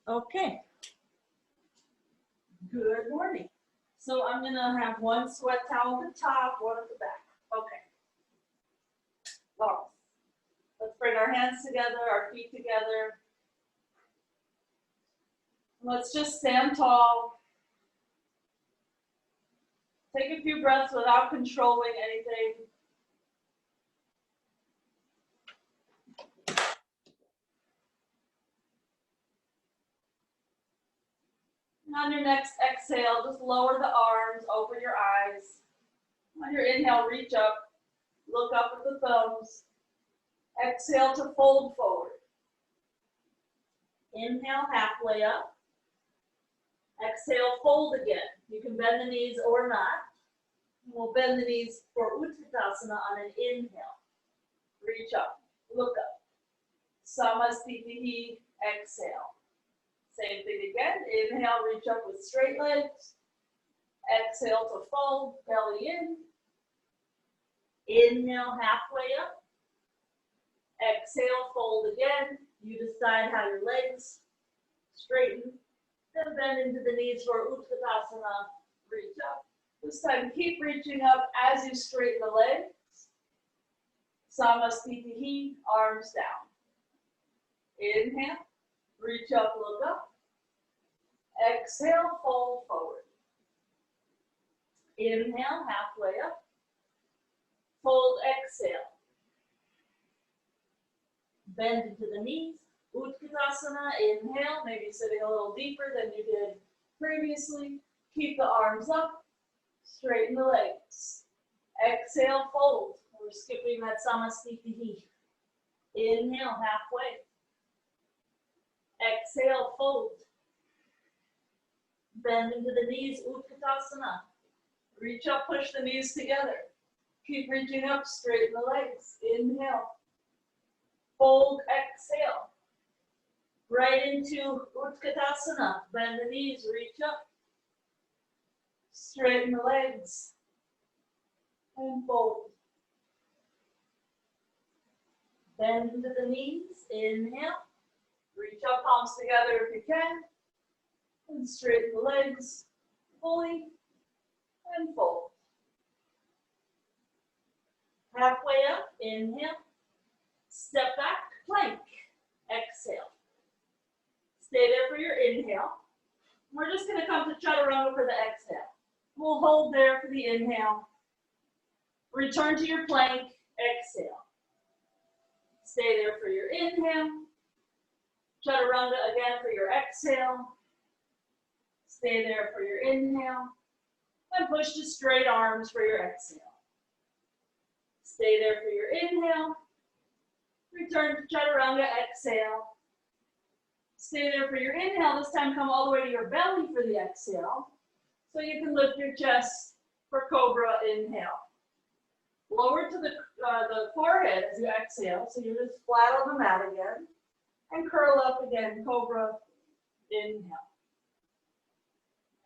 Okay. Good morning. So I'm gonna have one sweat towel at the top, one at the back. Okay. Well, let's bring our hands together, our feet together. Let's just stand tall. Take a few breaths without controlling anything. And on your next exhale, just lower the arms, open your eyes. On your inhale, reach up, look up at the thumbs. Exhale to fold forward. Inhale, halfway up. Exhale, fold again. You can bend the knees or not. We'll bend the knees for Utkatasana on an inhale. Reach up, look up. Samasthiti, exhale. Same thing again. Inhale, reach up with straight legs. Exhale to fold, belly in. Inhale, halfway up. Exhale, fold again. You decide how your legs straighten. Then bend into the knees for Utkatasana. Reach up. This time, keep reaching up as you straighten the legs. Samasthiti, arms down. Inhale, reach up, look up. Exhale, fold forward. Inhale, halfway up. Fold, exhale. Bend into the knees. Utkatasana, inhale, maybe sitting a little deeper than you did previously. Keep the arms up. Straighten the legs. Exhale, fold. We're skipping that samasthiti. Inhale, halfway. Exhale, fold. Bend into the knees, Utkatasana. Reach up, push the knees together. Keep reaching up, straighten the legs. Inhale. Fold, exhale. Right into Utkatasana. Bend the knees, reach up. Straighten the legs. And fold. Bend into the knees. Inhale. Reach up, palms together if you can. And straighten the legs fully. And fold. Halfway up. Inhale. Step back, plank. Exhale. Stay there for your inhale. We're just going to come to chaturanga for the exhale. We'll hold there for the inhale. Return to your plank. Exhale. Stay there for your inhale. Chaturanga again for your exhale. Stay there for your inhale. And push to straight arms for your exhale. Stay there for your inhale. Return to chaturanga, exhale. Stay there for your inhale. This time come all the way to your belly for the exhale. So you can lift your chest for cobra, inhale. Lower to the forehead as you exhale. So you're just flat on the mat again. And curl up again, cobra, inhale.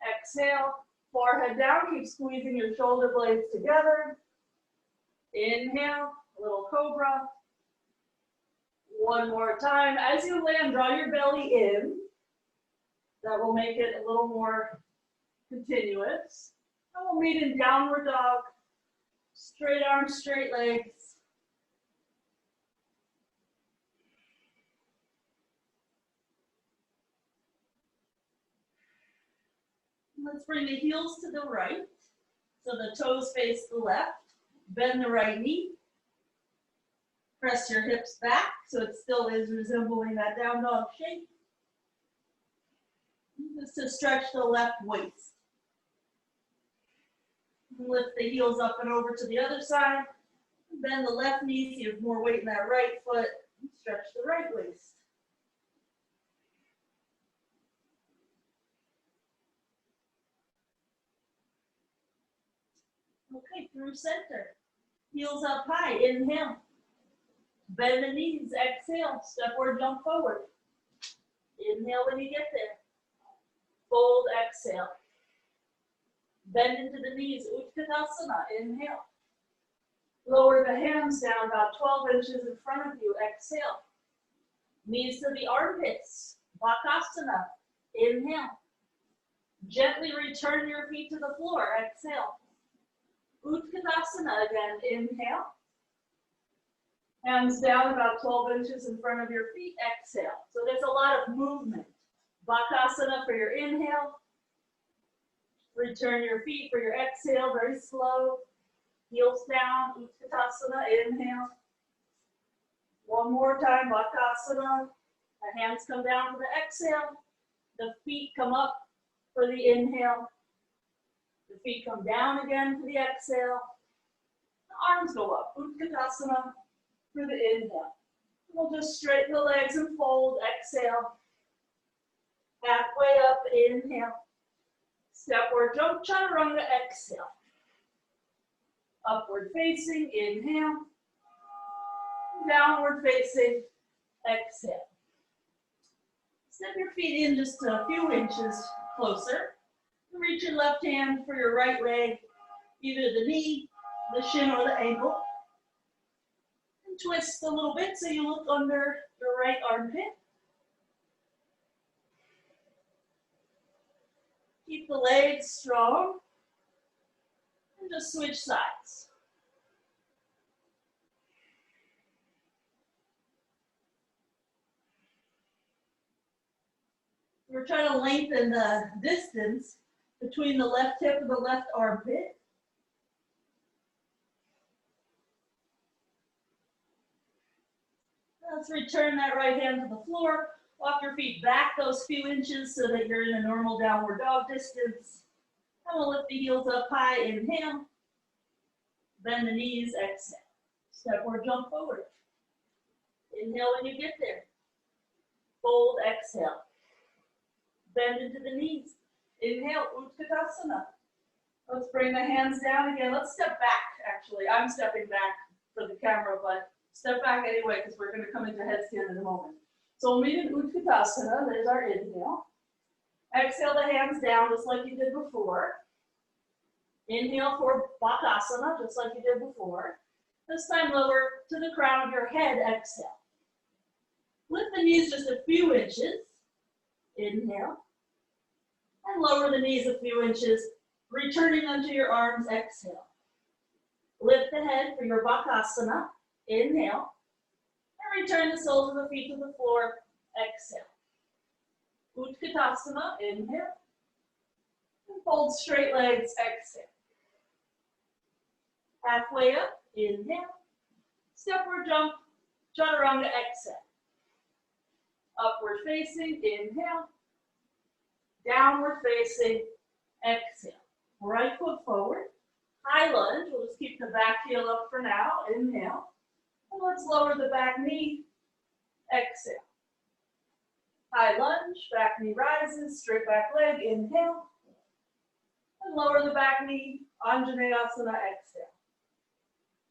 Exhale, forehead down. Keep squeezing your shoulder blades together. Inhale, a little cobra. One more time. As you land, draw your belly in. That will make it a little more continuous. And we'll meet in downward dog. Straight arms, straight legs. Let's bring the heels to the right. So the toes face the left. Bend the right knee. Press your hips back so it still is resembling that down dog shape. Just to stretch the left waist. Lift the heels up and over to the other side. Bend the left knee so you have more weight in that right foot. Stretch the right waist. Okay, through center. Heels up high, inhale. Bend the knees, exhale, step or jump forward. Inhale when you get there. Fold, exhale. Bend into the knees, Utkatasana, inhale. Lower the hands down about 12 inches in front of you, exhale. Knees to the armpits, bakasana. Inhale. Gently return your feet to the floor. Exhale. Utkatasana again. Inhale. Hands down about 12 inches in front of your feet. Exhale. So there's a lot of movement. Bakasana for your inhale. Return your feet for your exhale. Very slow. Heels down. Utkatasana. Inhale. One more time. Bakasana. The hands come down for the exhale. The feet come up for the inhale. The feet come down again for the exhale. The arms go up. Utkatasana for the inhale. We'll just straighten the legs and fold. Exhale. Halfway up. Inhale. Step or jump chaturanga. Exhale. Upward facing. Inhale. Downward facing. Exhale. Step your feet in just a few inches closer. Reach your left hand for your right leg, either the knee, the shin, or the ankle. And twist a little bit so you look under your right armpit. Keep the legs strong. And just switch sides. We're trying to lengthen the distance between the left hip and the left armpit. Let's return that right hand to the floor. Walk your feet back those few inches so that you're in a normal downward dog distance. And we'll lift the heels up high. Inhale. Bend the knees. Exhale. Step or jump forward. Inhale when you get there. Fold. Exhale. Bend into the knees. Inhale, Utkatasana. Let's bring the hands down again. Let's step back, actually. I'm stepping back for the camera, but step back anyway because we're going to come into headstand in a moment. So we'll meet in Utkatasana. There's our inhale. Exhale the hands down just like you did before. Inhale for bakasana, just like you did before. This time lower to the crown of your head. Exhale. Lift the knees just a few inches. Inhale. And lower the knees a few inches, returning onto your arms. Exhale. Lift the head for your bakasana. Inhale. And return the soles of the feet to the floor. Exhale. Utkatasana. Inhale. And fold straight legs. Exhale. Halfway up. Inhale. Step or jump. Chaturanga. Exhale. Upward facing. Inhale. Downward facing. Exhale. Right foot forward. High lunge. We'll just keep the back heel up for now. Inhale. And let's lower the back knee. Exhale. High lunge. Back knee rises. Straight back leg. Inhale. And lower the back knee. Anjaneasana. Exhale.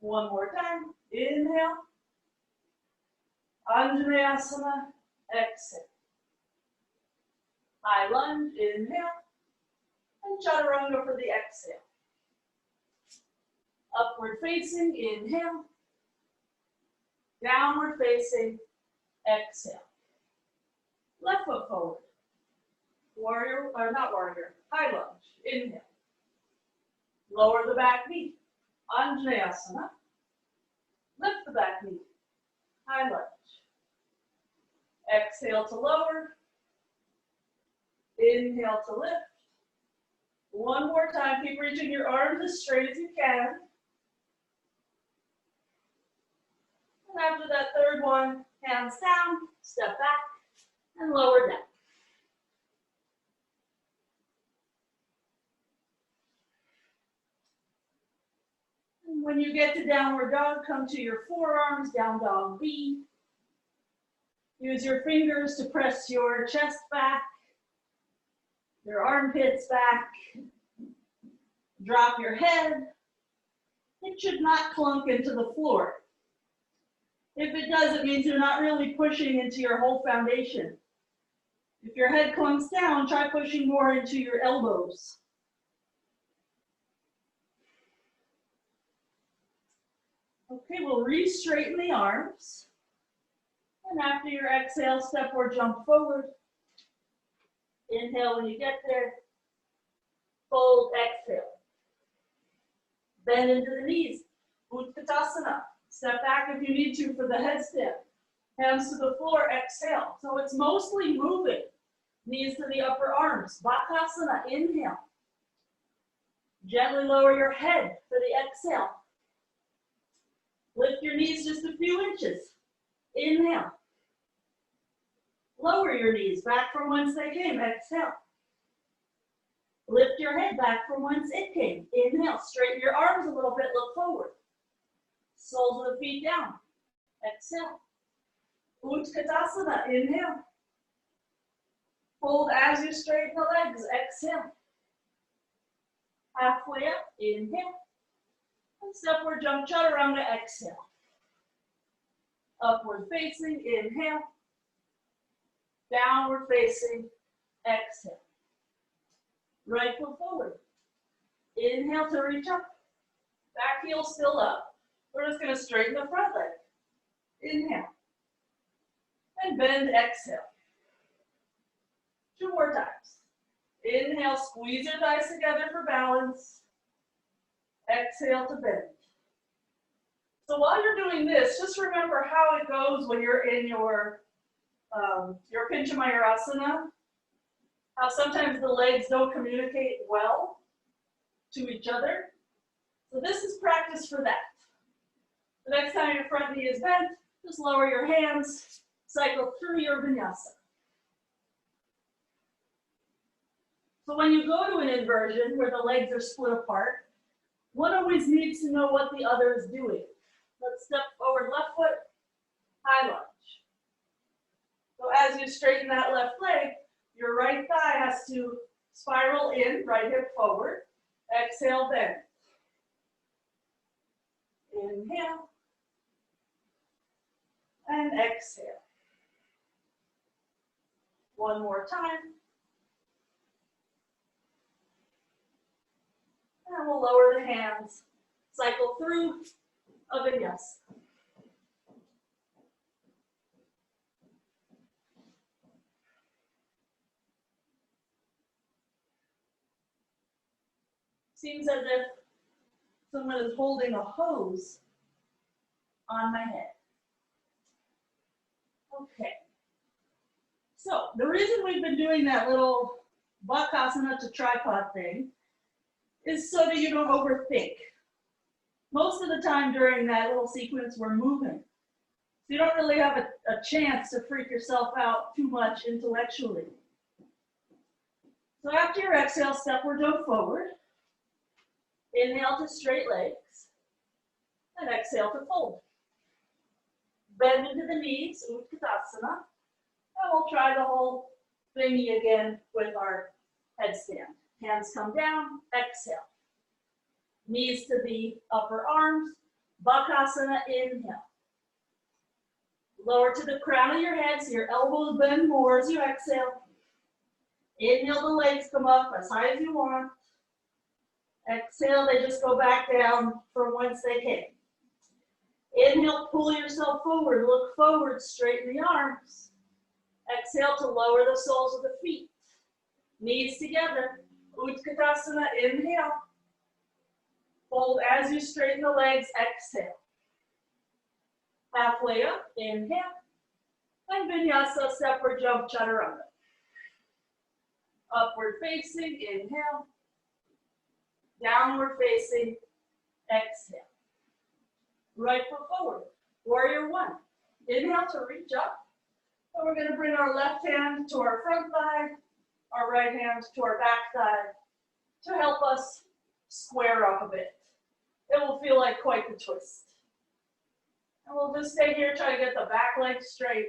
One more time. Inhale. Anjaneasana. Exhale. High lunge. Inhale. And chaturanga for the exhale. Upward facing. Inhale. Downward facing. Exhale. Left foot forward. Warrior, or not warrior. High lunge. Inhale. Lower the back knee. Anjaneasana. Lift the back knee. High lunge. Exhale to lower. Inhale to lift. One more time. Keep reaching your arms as straight as you can. And after that third one, hands down, step back, and lower down. And when you get to downward dog, come to your forearms, down dog B. Use your fingers to press your chest back, your armpits back. Drop your head. It should not clunk into the floor. If it does, it means you're not really pushing into your whole foundation. If your head clunks down, try pushing more into your elbows. Okay, we'll re-straighten the arms. And after your exhale, step or jump forward. Inhale when you get there. Fold, exhale. Bend into the knees. Utkatasana. Step back if you need to for the headstand. Hands to the floor, exhale. So it's mostly moving. Knees to the upper arms. Bakasana, inhale. Gently lower your head for the exhale. Lift your knees just a few inches. Inhale. Lower your knees back from whence they came. Exhale. Lift your head back from whence it came. Inhale. Straighten your arms a little bit. Look forward. Soles of the feet down. Exhale. Utkatasana. Inhale. Fold as you straighten the legs. Exhale. Halfway up. Inhale. And upward jump chaturanga. Exhale. Upward facing. Inhale. Downward facing. Exhale. Right foot forward. Inhale to reach up. Back heel still up. We're just going to straighten the front leg. Inhale. And bend, exhale. 2 more times. Inhale, squeeze your thighs together for balance. Exhale to bend. So while you're doing this, just remember how it goes when you're in your Pinchamayurasana. How sometimes the legs don't communicate well to each other. So this is practice for that. The next time your front knee is bent, just lower your hands, cycle through your vinyasa. So when you go to an inversion where the legs are split apart, one always needs to know what the other is doing. Let's step forward, left foot, high lunge. So as you straighten that left leg, your right thigh has to spiral in, right hip forward. Exhale, bend. Inhale. And exhale. One more time. And we'll lower the hands. Cycle through a vinyasa. Seems as if someone is holding a hose on my head. Okay. So the reason we've been doing that little bakasana to tripod thing is so that you don't overthink. Most of the time during that little sequence, we're moving. So you don't really have a chance to freak yourself out too much intellectually. So after your exhale, step or jump forward. Inhale to straight legs. And exhale to fold. Bend into the knees, Utkatasana. And we'll try the whole thingy again with our headstand. Hands come down, exhale. Knees to the upper arms, bakasana, inhale. Lower to the crown of your head so your elbows bend more as you exhale. Inhale, the legs come up as high as you want. Exhale, they just go back down from whence they came. Inhale, pull yourself forward, look forward, straighten the arms. Exhale to lower the soles of the feet. Knees together, Utkatasana, inhale. Fold as you straighten the legs, exhale. Halfway up, inhale. And vinyasa, step or jump, chaturanga. Upward facing, inhale. Downward facing, exhale. Right foot forward, warrior one. Inhale to reach up. And we're going to bring our left hand to our front thigh, our right hand to our back thigh to help us square up a bit. It will feel like quite the twist. And we'll just stay here, try to get the back leg straight.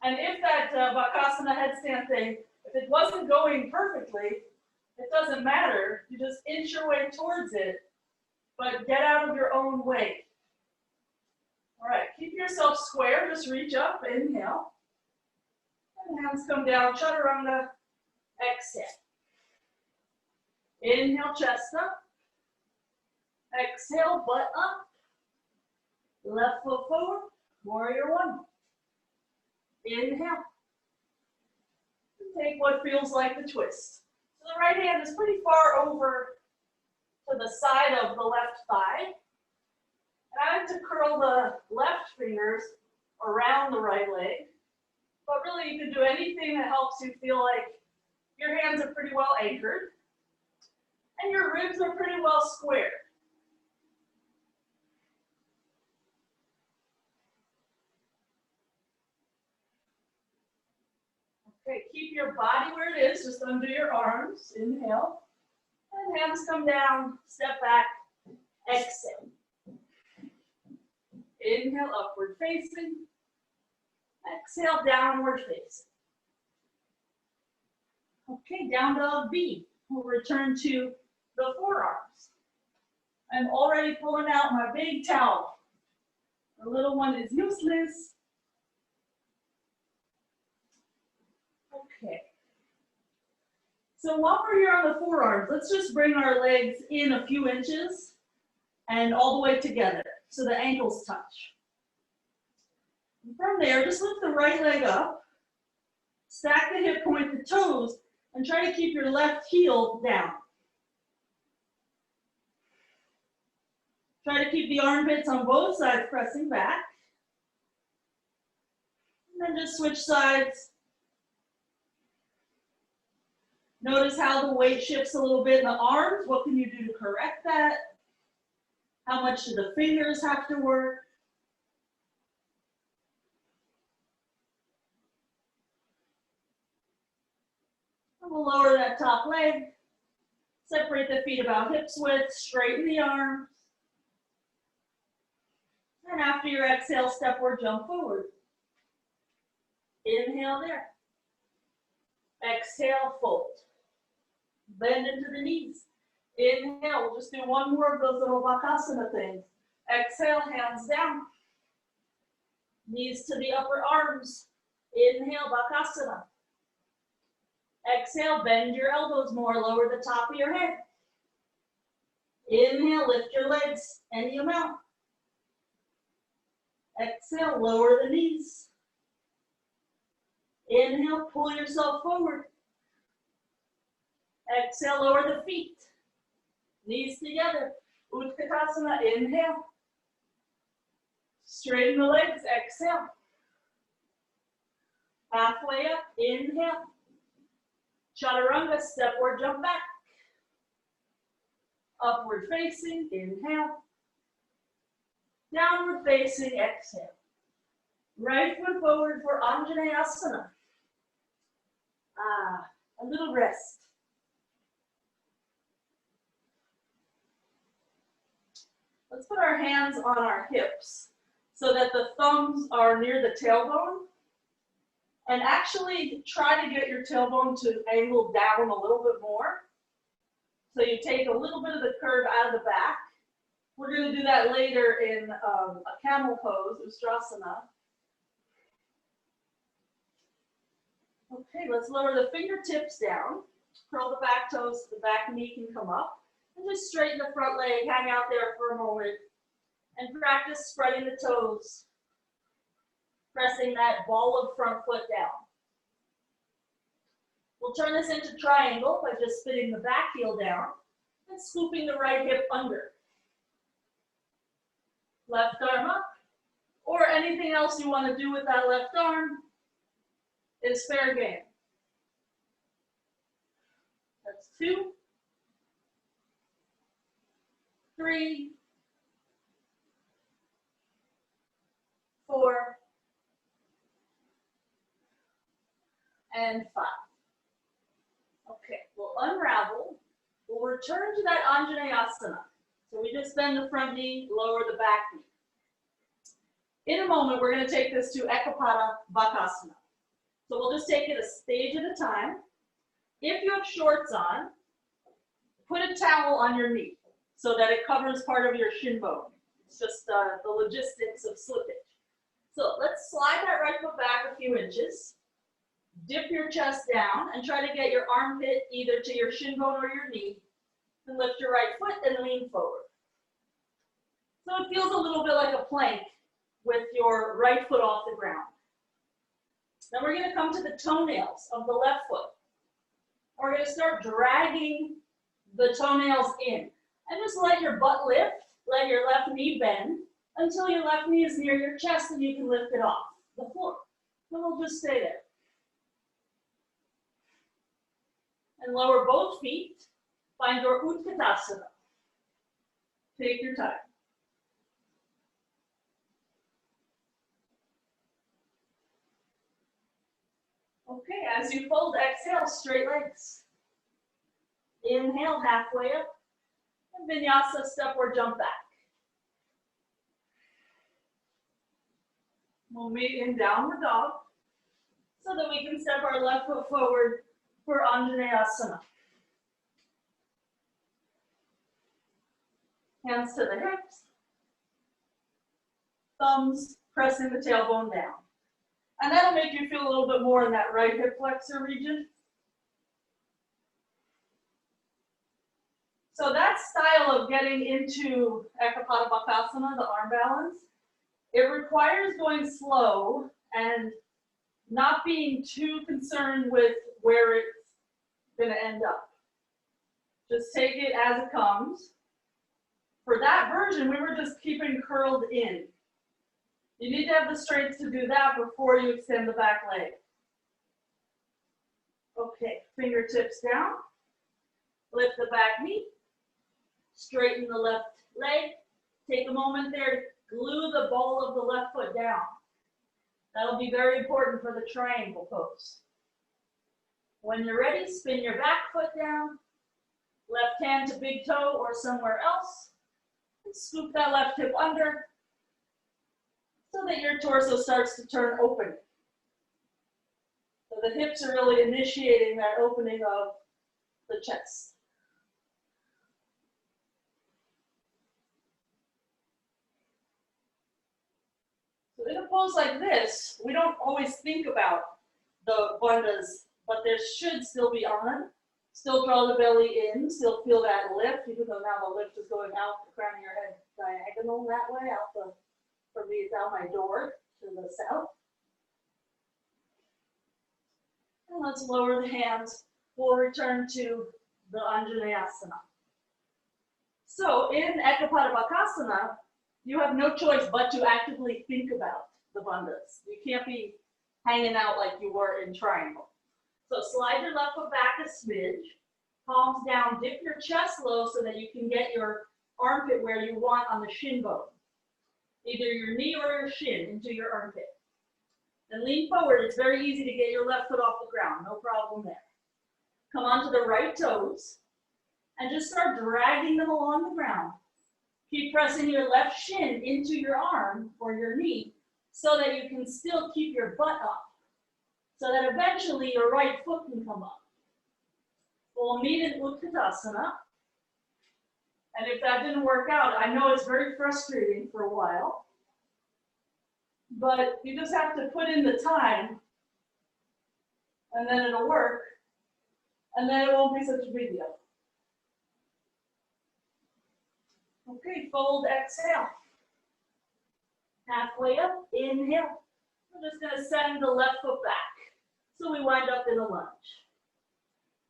And if that bakasana headstand thing, if it wasn't going perfectly, it doesn't matter. You just inch your way towards it, but get out of your own way. All right, keep yourself square. Just reach up, inhale. And hands come down, chaturanga, exhale. Inhale, chest up. Exhale, butt up. Left foot forward, warrior one. Inhale. Take what feels like the twist. So the right hand is pretty far over to the side of the left thigh. And I like to curl the left fingers around the right leg. But really you can do anything that helps you feel like your hands are pretty well anchored and your ribs are pretty well squared. Okay, keep your body where it is, just under your arms. Inhale. And hands come down, step back, exhale. Inhale, upward facing. Exhale, downward facing. Okay, down dog B. We'll return to the forearms. I'm already pulling out my big towel. The little one is useless. Okay. So while we're here on the forearms, let's just bring our legs in a few inches and all the way together so the ankles touch. And from there, just lift the right leg up, stack the hip, point the toes, and try to keep your left heel down. Try to keep the armpits on both sides pressing back. And then just switch sides. Notice how the weight shifts a little bit in the arms. What can you do to correct that? How much do the fingers have to work? And we'll lower that top leg. Separate the feet about hips width. Straighten the arms. And after your exhale, step or jump forward. Inhale there. Exhale, fold. Bend into the knees. Inhale, we'll just do one more of those little bakasana things. Exhale, hands down. Knees to the upper arms. Inhale, bakasana. Exhale, bend your elbows more, lower the top of your head. Inhale, lift your legs any amount. Exhale, lower the knees. Inhale, pull yourself forward. Exhale, lower the feet. Knees together. Utkatasana, inhale. Straighten the legs, exhale. Halfway up, inhale. Chaturanga, step or jump back. Upward facing, inhale. Downward facing, exhale. Right foot forward for anjaneasanas. A little rest. Let's put our hands on our hips so that the thumbs are near the tailbone. And actually try to get your tailbone to angle down a little bit more. So you take a little bit of the curve out of the back. We're going to do that later in a camel pose, Ustrasana. Okay, let's lower the fingertips down. Curl the back toes so the back knee can come up. And just straighten the front leg, hang out there for a moment. And practice spreading the toes. Pressing that ball of front foot down. We'll turn this into triangle by just spinning the back heel down and scooping the right hip under. Left arm up, or anything else you want to do with that left arm is fair game. That's 2, 3, 4, and 5. Okay, we'll unravel. We'll return to that anjaneasana. So we just bend the front knee, lower the back knee. In a moment, we're going to take this to Ekapada Bakasana. So we'll just take it a stage at a time. If you have shorts on, put a towel on your knee so that it covers part of your shin bone. It's just the logistics of slippage. So let's slide that right foot back a few inches. Dip your chest down and try to get your armpit either to your shin bone or your knee. And lift your right foot and lean forward. So it feels a little bit like a plank with your right foot off the ground. Then we're going to come to the toenails of the left foot. We're going to start dragging the toenails in. And just let your butt lift, let your left knee bend until your left knee is near your chest and you can lift it off the floor. Then we'll just stay there. And lower both feet. Find your Utkatasana. Take your time. Okay, as you fold, exhale, straight legs. Inhale, halfway up. And vinyasa, step or jump back. We'll meet in downward dog so that we can step our left foot forward for anjaneasana. Hands to the hips. Thumbs pressing the tailbone down. And that'll make you feel a little bit more in that right hip flexor region. So that style of getting into Adv Bakasana, the arm balance, it requires going slow and not being too concerned with where it's going to end up. Just take it as it comes. For that version, we were just keeping curled in. You need to have the strength to do that before you extend the back leg. Okay, fingertips down. Lift the back knee. Straighten the left leg. Take a moment there to glue the ball of the left foot down. That'll be very important for the triangle pose. When you're ready, spin your back foot down. Left hand to big toe or somewhere else. And scoop that left hip under so that your torso starts to turn open. So the hips are really initiating that opening of the chest. So in a pose like this, we don't always think about the bandhas, but there should still be on. Still draw the belly in, still feel that lift, even though now the lift is going out the crown of your head diagonal that way, out the, for me it's out my door to the south. And let's lower the hands. We'll return to the anjaneasana. So in Adv Bakasana, you have no choice but to actively think about the bandhas. You can't be hanging out like you were in triangle. So slide your left foot back a smidge, palms down, dip your chest low so that you can get your armpit where you want on the shin bone. Either your knee or your shin into your armpit. Then lean forward. It's very easy to get your left foot off the ground, no problem there. Come onto the right toes and just start dragging them along the ground. Keep pressing your left shin into your arm or your knee so that you can still keep your butt up, so that eventually your right foot can come up. We'll meet in Utkatasana. And if that didn't work out, I know it's very frustrating for a while, but you just have to put in the time and then it'll work, and then it won't be such a big deal. Okay, fold, exhale. Halfway up, inhale. We're just gonna send the left foot back. So we wind up in a lunge.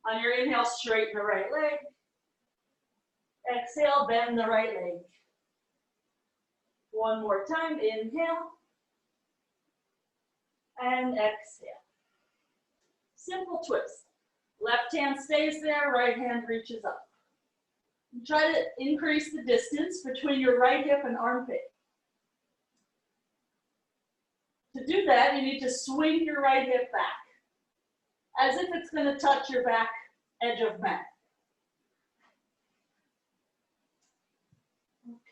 On your inhale, straighten the right leg. Exhale, bend the right leg. One more time, inhale. And exhale. Simple twist. Left hand stays there, right hand reaches up. Try to increase the distance between your right hip and armpit. To do that, you need to swing your right hip back, as if it's going to touch your back edge of mat.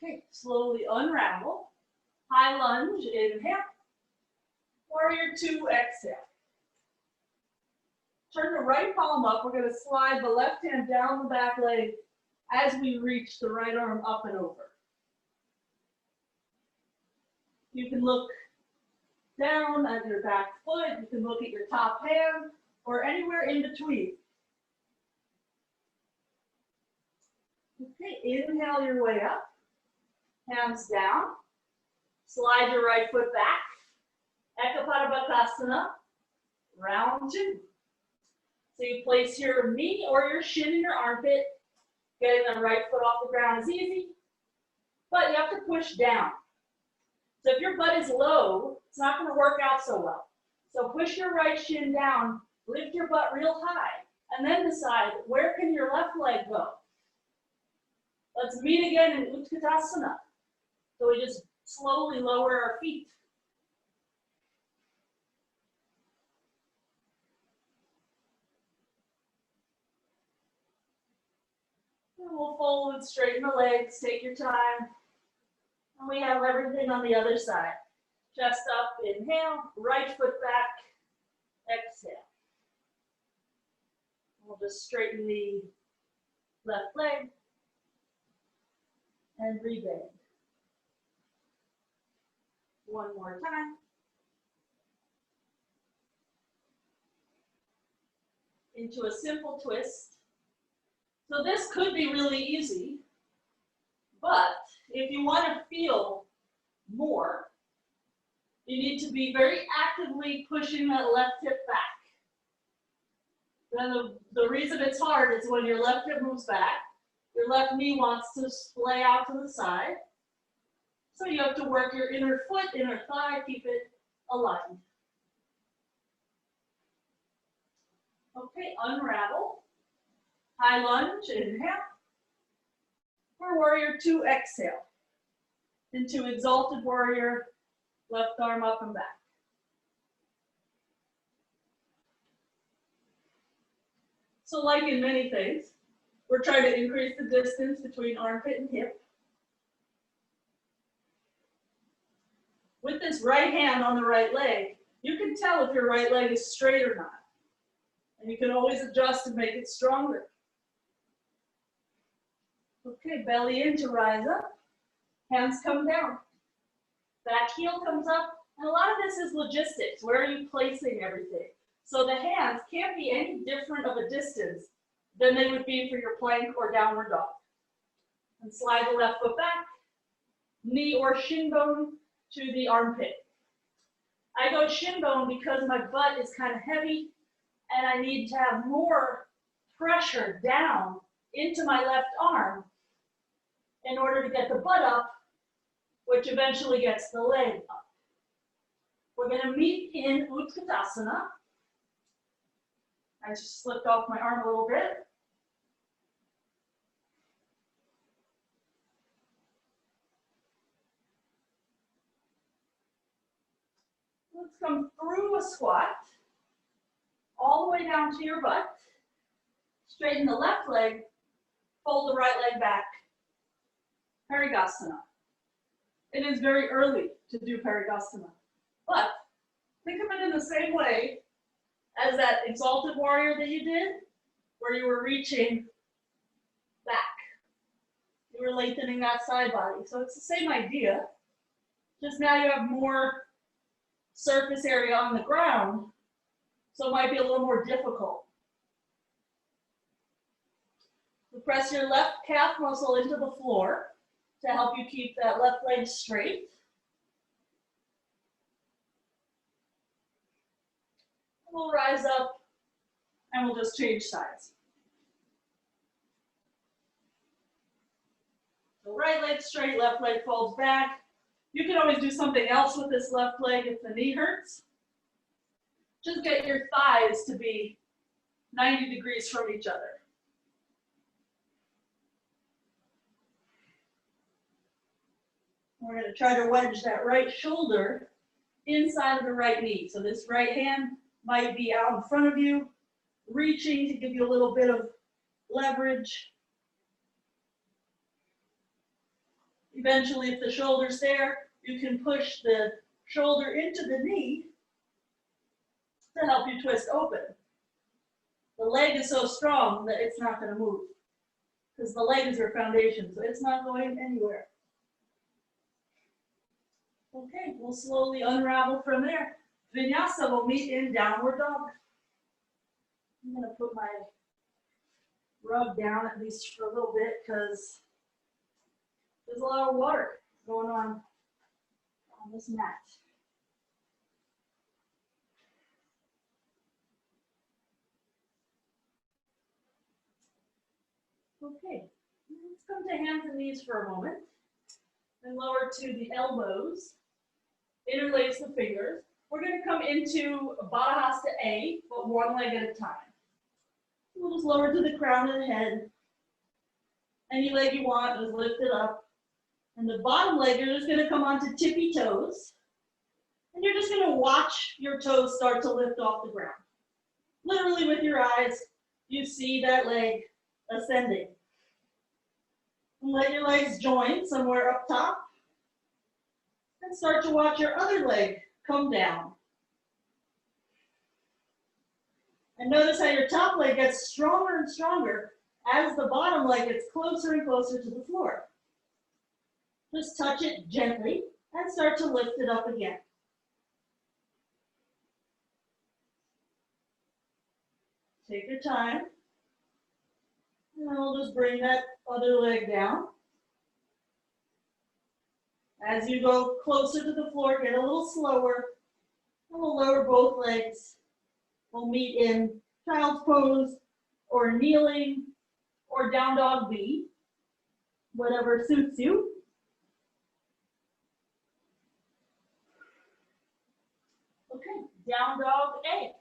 Okay, slowly unravel. High lunge, inhale. Warrior two, exhale. Turn the right palm up. We're going to slide the left hand down the back leg as we reach the right arm up and over. You can look down at your back foot. You can look at your top hand or anywhere in between. Okay, inhale your way up. Hands down. Slide your right foot back. Bakasana, round 2. So you place your knee or your shin in your armpit. Getting the right foot off the ground is easy, but you have to push down. So if your butt is low, it's not going to work out so well. So push your right shin down, lift your butt real high, and then decide where can your left leg go. Let's meet again in Utkatasana. So we just slowly lower our feet. And we'll fold and straighten the legs, take your time. And we have everything on the other side. Chest up, inhale, right foot back, exhale. We'll just straighten the left leg and rebend. One more time. Into a simple twist. So this could be really easy, but if you want to feel more, you need to be very actively pushing that left hip back. Then the reason it's hard is when your left hip moves back, your left knee wants to splay out to the side. So you have to work your inner foot, inner thigh, keep it aligned. Okay, unravel. High lunge, inhale. For warrior 2, exhale. Into exalted warrior, left arm up and back. So like in many things, we're trying to increase the distance between armpit and hip. With this right hand on the right leg, you can tell if your right leg is straight or not. And you can always adjust and make it stronger. Okay, belly in to rise up. Hands come down. Back heel comes up. And a lot of this is logistics. Where are you placing everything? So the hands can't be any different of a distance than they would be for your plank or downward dog. And slide the left foot back. Knee or shin bone to the armpit. I go shin bone because my butt is kind of heavy and I need to have more pressure down into my left arm in order to get the butt up, which eventually gets the leg up. We're going to meet in Utkatasana. I just slipped off my arm a little bit. Let's come through a squat, all the way down to your butt. Straighten the left leg, fold the right leg back. Parigasana. It is very early to do Parigasana, but think of it in the same way as that exalted warrior that you did, where you were reaching back. You were lengthening that side body. So it's the same idea, just now you have more surface area on the ground, so it might be a little more difficult. So press your left calf muscle into the floor to help you keep that left leg straight. We'll rise up and we'll just change sides. So right leg straight, left leg folds back. You can always do something else with this left leg if the knee hurts. Just get your thighs to be 90 degrees from each other. We're going to try to wedge that right shoulder inside of the right knee. So this right hand might be out in front of you, reaching to give you a little bit of leverage. Eventually, if the shoulder's there, you can push the shoulder into the knee to help you twist open. The leg is so strong that it's not going to move because the leg is your foundation, so it's not going anywhere. Okay, we'll slowly unravel from there. Vinyasa will meet in downward dog. I'm going to put my rug down at least for a little bit because there's a lot of water going on on this mat. Okay, let's come to hands and knees for a moment and lower to the elbows. Interlace the fingers. We're going to come into Baddha Hasta A, but one leg at a time. We'll just lower to the crown of the head. Any leg you want, just lift it up. And the bottom leg, you're just going to come onto tippy toes. And you're just going to watch your toes start to lift off the ground. Literally with your eyes, you see that leg ascending. And let your legs join somewhere up top. And start to watch your other leg come down. And notice how your top leg gets stronger and stronger as the bottom leg gets closer and closer to the floor. Just touch it gently and start to lift it up again. Take your time. And then we'll just bring that other leg down. As you go closer to the floor, get a little slower. And we'll lower both legs. We'll meet in child's pose or kneeling or down dog B, whatever suits you. Okay, down dog A.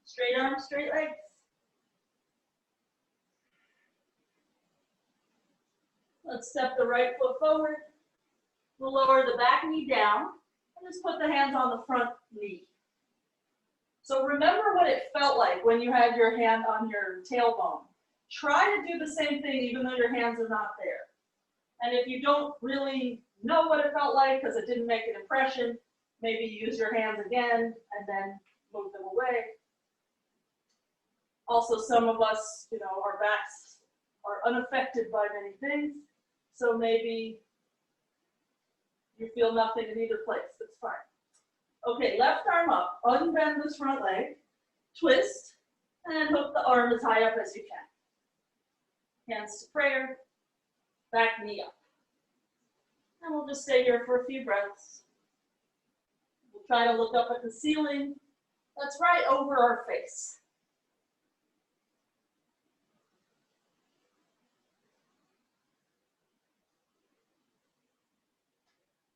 Straight arms, straight legs. Let's step the right foot forward. We'll lower the back knee down and just put the hands on the front knee. So remember what it felt like when you had your hand on your tailbone. Try to do the same thing even though your hands are not there. And if you don't really know what it felt like because it didn't make an impression, maybe use your hands again and then move them away. Also, some of us, our backs are unaffected by many things. So maybe you feel nothing in either place. That's fine. Okay, left arm up. Unbend this front leg. Twist. And hook the arm as high up as you can. Hands to prayer. Back knee up. And we'll just stay here for a few breaths. We'll try to look up at the ceiling. That's right over our face.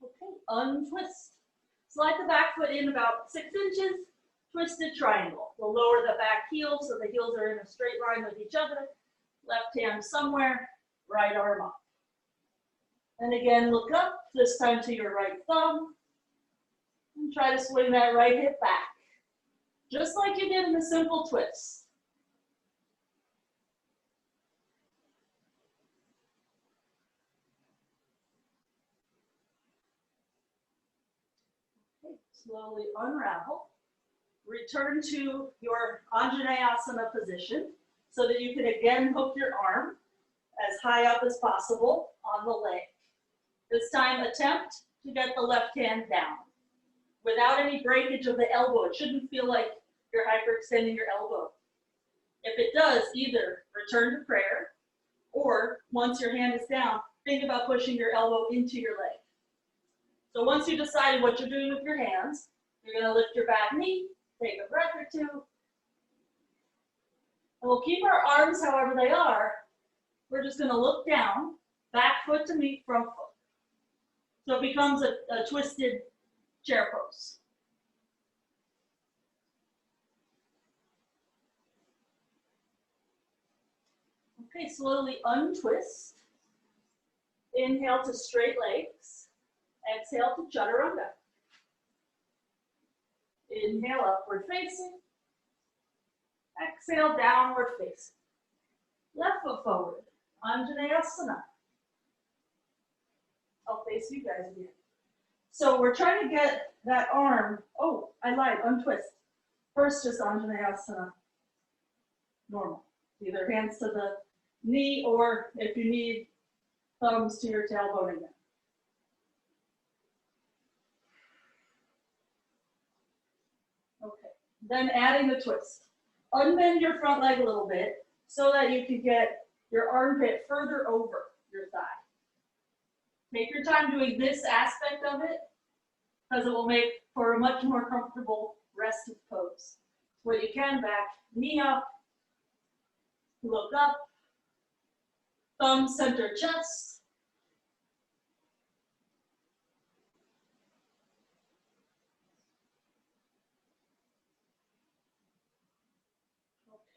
Okay, untwist. Slide the back foot in about 6 inches, twisted triangle. We'll lower the back heel so the heels are in a straight line with each other. Left hand somewhere, right arm up. And again, look up, this time to your right thumb. And try to swing that right hip back. Just like you did in the simple twist. Slowly unravel. Return to your anjaneasana position so that you can again hook your arm as high up as possible on the leg. This time attempt to get the left hand down without any breakage of the elbow. It shouldn't feel like you're hyperextending your elbow. If it does, either return to prayer or once your hand is down, think about pushing your elbow into your leg. So once you decided what you're doing with your hands, you're going to lift your back knee, take a breath or two. And we'll keep our arms however they are. We're just going to look down, back foot to meet front foot. So it becomes a twisted chair pose. Okay, slowly untwist. Inhale to straight legs. Exhale to chaturanga. Inhale, upward facing. Exhale, downward facing. Left foot forward, anjaneasana. I'll face you guys again. So we're trying to get that arm, oh, I lied, untwist. First, just anjaneasana, normal. Either hands to the knee or if you need, thumbs to your tailbone again. Okay, then adding the twist. Unbend your front leg a little bit so that you can get your armpit further over your thigh. Take your time doing this aspect of it because it will make for a much more comfortable rested pose. Where you can back, knee up, look up, thumb center chest.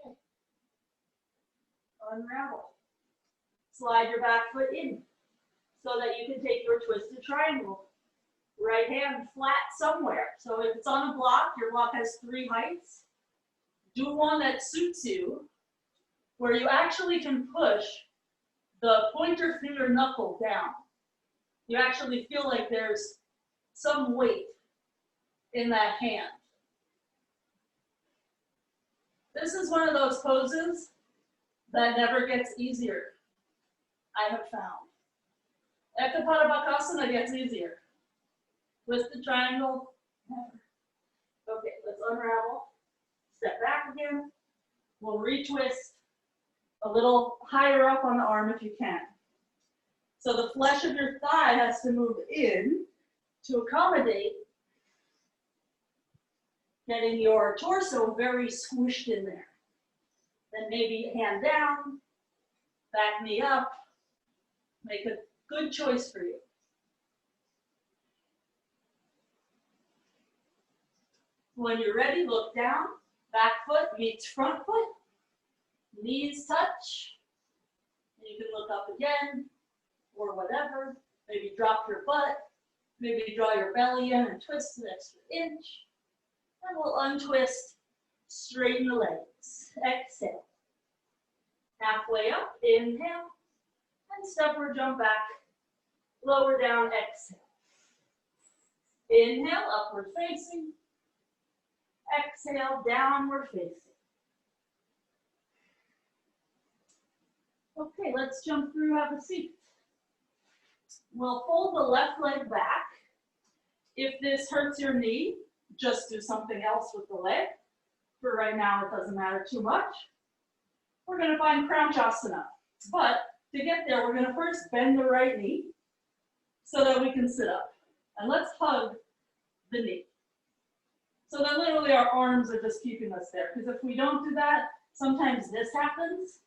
Okay. Unravel. Slide your back foot in so that you can take your twisted triangle. Right hand flat somewhere. So if it's on a block, your block has 3 heights. Do one that suits you, where you actually can push the pointer finger knuckle down. You actually feel like there's some weight in that hand. This is one of those poses that never gets easier, I have found. Ekapada bakasana gets easier. Twist the triangle, never. Okay, let's unravel. Step back again. We'll retwist a little higher up on the arm if you can. So the flesh of your thigh has to move in to accommodate getting your torso very squished in there. Then maybe hand down, back knee up. Make a good choice for you. When you're ready, look down. Back foot meets front foot. Knees touch. You can look up again or whatever. Maybe drop your butt. Maybe draw your belly in and twist an extra inch. And we'll untwist, straighten the legs. Exhale. Halfway up, inhale. And step or jump back. Lower down, exhale. Inhale, upward facing. Exhale, downward facing. Okay, let's jump through, have a seat. We'll fold the left leg back. If this hurts your knee, just do something else with the leg. For right now, it doesn't matter too much. We're going to find Asana. But to get there, we're going to first bend the right knee so that we can sit up. And let's hug the knee. So that literally our arms are just keeping us there. Because if we don't do that, sometimes this happens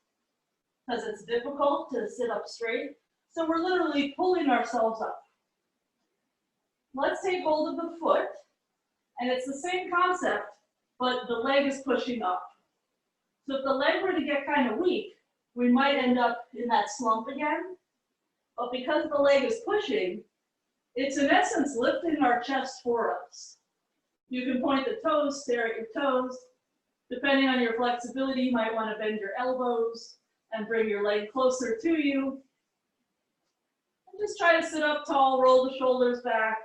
because it's difficult to sit up straight. So we're literally pulling ourselves up. Let's take hold of the foot. And it's the same concept, but the leg is pushing up. So if the leg were to get kind of weak, we might end up in that slump again. But because the leg is pushing, it's in essence lifting our chest for us. You can point the toes, stare at your toes. Depending on your flexibility, you might want to bend your elbows and bring your leg closer to you. And just try to sit up tall, roll the shoulders back.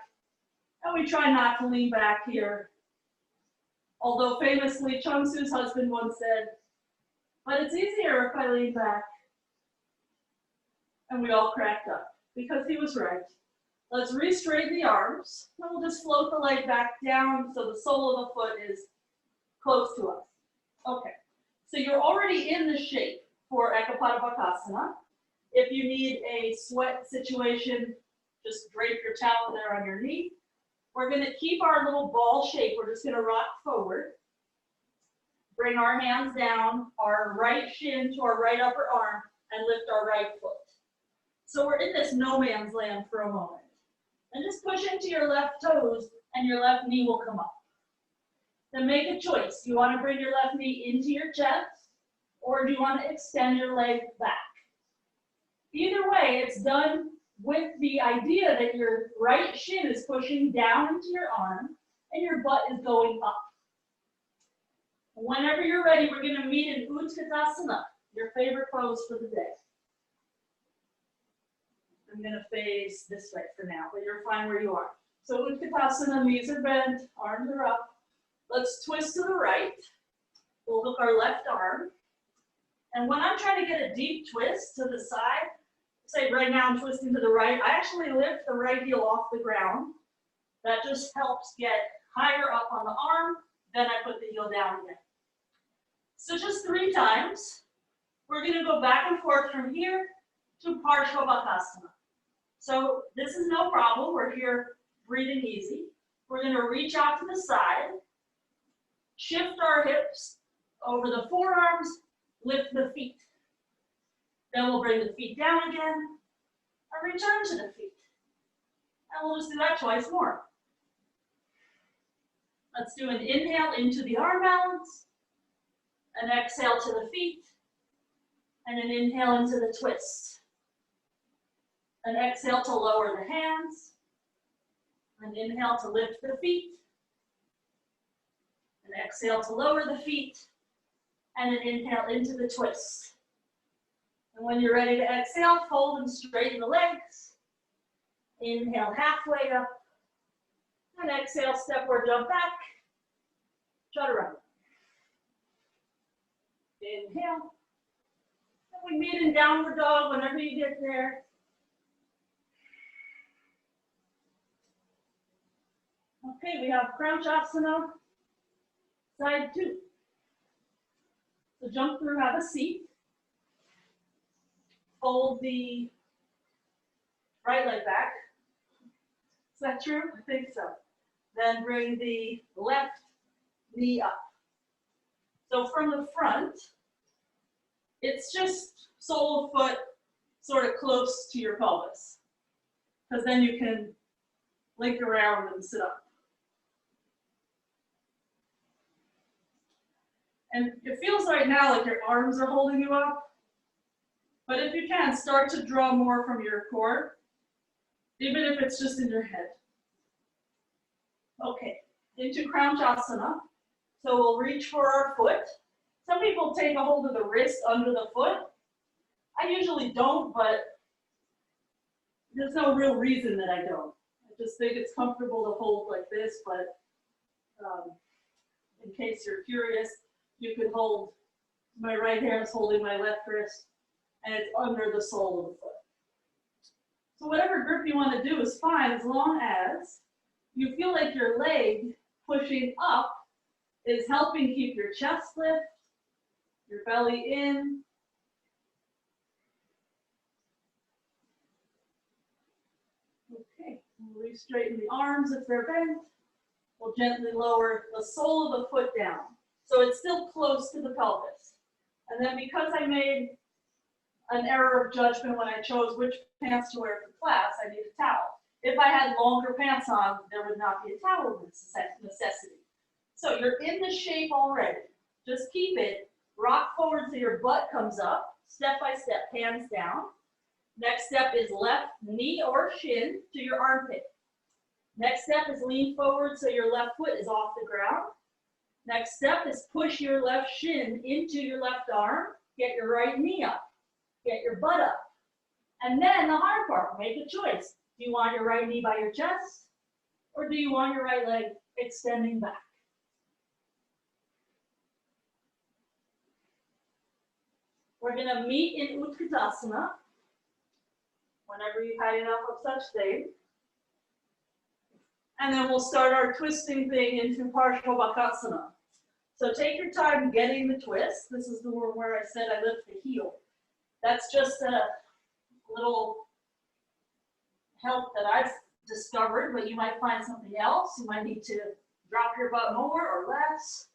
And we try not to lean back here. Although famously, Chung Su's husband once said, but it's easier if I lean back. And we all cracked up because he was right. Let's re-straighten the arms, and we'll just float the leg back down so the sole of the foot is close to us. Okay, so you're already in the shape for Ekapada Bakasana. If you need a sweat situation, just drape your towel there on your knee. We're going to keep our little ball shape. We're just going to rock forward. Bring our hands down, our right shin to our right upper arm, and lift our right foot. So we're in this no man's land for a moment. And just push into your left toes, and your left knee will come up. Then make a choice. Do you want to bring your left knee into your chest, or do you want to extend your leg back? Either way, it's done with the idea that your right shin is pushing down into your arm, and your butt is going up. Whenever you're ready, we're going to meet in Utkatasana, your favorite pose for the day. I'm going to face this way for now, but you're fine where you are. So Utkatasana, knees are bent, arms are up. Let's twist to the right. We'll hook our left arm. And when I'm trying to get a deep twist to the side, say right now I'm twisting to the right, I actually lift the right heel off the ground. That just helps get higher up on the arm, then I put the heel down again. So just 3 times. We're going to go back and forth from here to Parshva Bakasana. So this is no problem. We're here breathing easy. We're going to reach out to the side, shift our hips over the forearms, lift the feet. Then we'll bring the feet down again and return to the feet. And we'll just do that twice more. Let's do an inhale into the arm balance, an exhale to the feet, and an inhale into the twist. An exhale to lower the hands, an inhale to lift the feet, an exhale to lower the feet, and an inhale into the twist. And when you're ready to exhale, fold and straighten the legs. Inhale halfway up, and exhale, step or jump back, chaturanga. Inhale. And we meet in downward dog whenever you get there. Okay, we have crouch asana, side 2. So jump through, have a seat. Fold the right leg back. Is that true? I think so. Then bring the left knee up. So from the front, it's just sole of foot sort of close to your pelvis, because then you can link around and sit up. And it feels right now like your arms are holding you up, but if you can, start to draw more from your core, even if it's just in your head. Okay, into crouch asana. So we'll reach for our foot. Some people take a hold of the wrist under the foot. I usually don't, but there's no real reason that I don't. I just think it's comfortable to hold like this, but in case you're curious, you could hold, my right hand is holding my left wrist, and it's under the sole of the foot. So whatever grip you want to do is fine, as long as you feel like your leg pushing up is helping keep your chest lift, your belly in. Okay, we'll re-straighten the arms if they're bent. We'll gently lower the sole of the foot down, so it's still close to the pelvis. And then because I made an error of judgment when I chose which pants to wear for class, I need a towel. If I had longer pants on, there would not be a towel necessity. So you're in the shape already. Just keep it. Rock forward so your butt comes up. Step by step, hands down. Next step is left knee or shin to your armpit. Next step is lean forward so your left foot is off the ground. Next step is push your left shin into your left arm. Get your right knee up. Get your butt up. And then the hard part, make a choice. Do you want your right knee by your chest? Or do you want your right leg extending back? We're going to meet in Utkatasana whenever you've had enough of such thing. And then we'll start our twisting thing into partial bakasana. So take your time getting the twist. This is the one where I said I lift the heel. That's just a little help that I've discovered, but you might find something else. You might need to drop your butt more or less.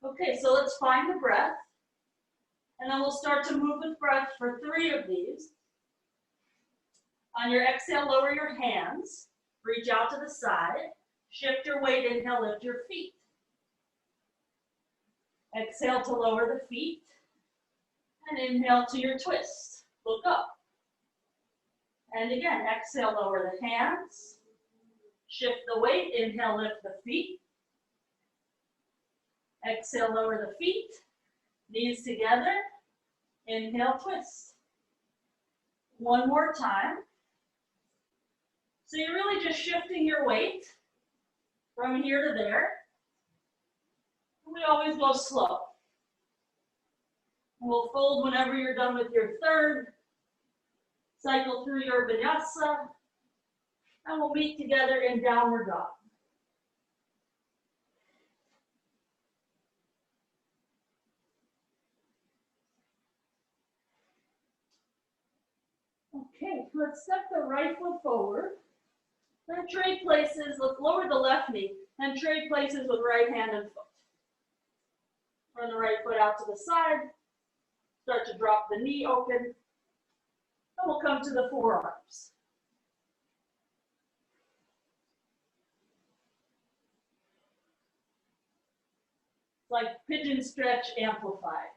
Okay, so let's find the breath. And then we'll start to move with breath for 3 of these. On your exhale, lower your hands. Reach out to the side. Shift your weight, inhale, lift your feet. Exhale to lower the feet. And inhale to your twist. Look up. And again, exhale, lower the hands. Shift the weight, inhale, lift the feet. Exhale, lower the feet. Knees together. Inhale, twist. One more time. So you're really just shifting your weight from here to there. We always go slow. We'll fold whenever you're done with your third. Cycle through your vinyasa. And we'll meet together in downward dog. Okay, let's step the right foot forward. Then trade places, let's lower the left knee, then trade places with right hand and foot. Run the right foot out to the side, start to drop the knee open, and we'll come to the forearms. It's like pigeon stretch amplified.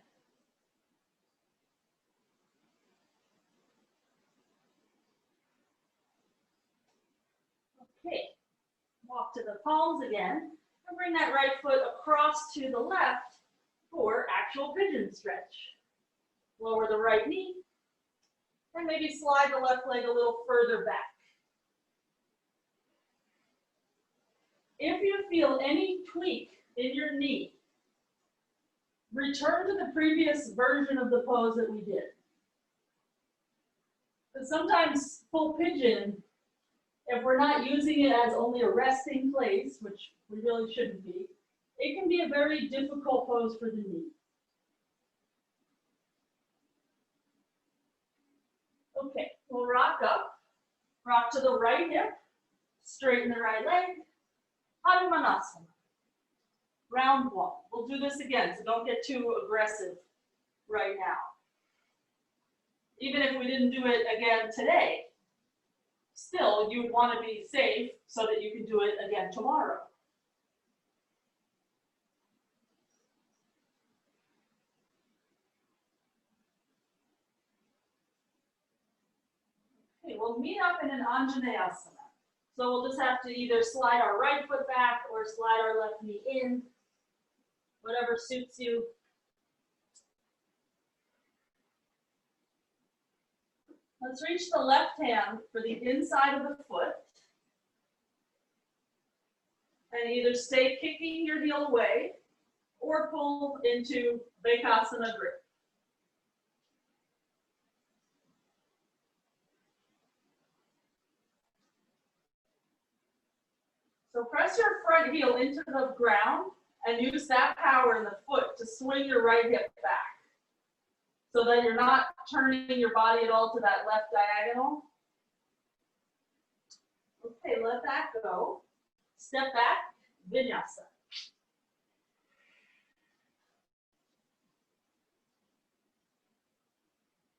Okay, walk to the palms again, and bring that right foot across to the left for actual pigeon stretch. Lower the right knee, and maybe slide the left leg a little further back. If you feel any tweak in your knee, return to the previous version of the pose that we did. Because sometimes full pigeon, if we're not using it as only a resting place, which we really shouldn't be, it can be a very difficult pose for the knee. Okay, we'll rock up, rock to the right hip, straighten the right leg, anjaneasana. Round one. We'll do this again, so don't get too aggressive right now. Even if we didn't do it again today, still you would want to be safe so that you can do it again tomorrow. Okay, we'll meet up in an anjaneasana. So we'll just have to either slide our right foot back or slide our left knee in, whatever suits you. Let's reach the left hand for the inside of the foot. And either stay kicking your heel away or pull into bakasana grip. So press your front heel into the ground and use that power in the foot to swing your right hip back. So that you're not turning your body at all to that left diagonal. Okay, let that go. Step back, vinyasa.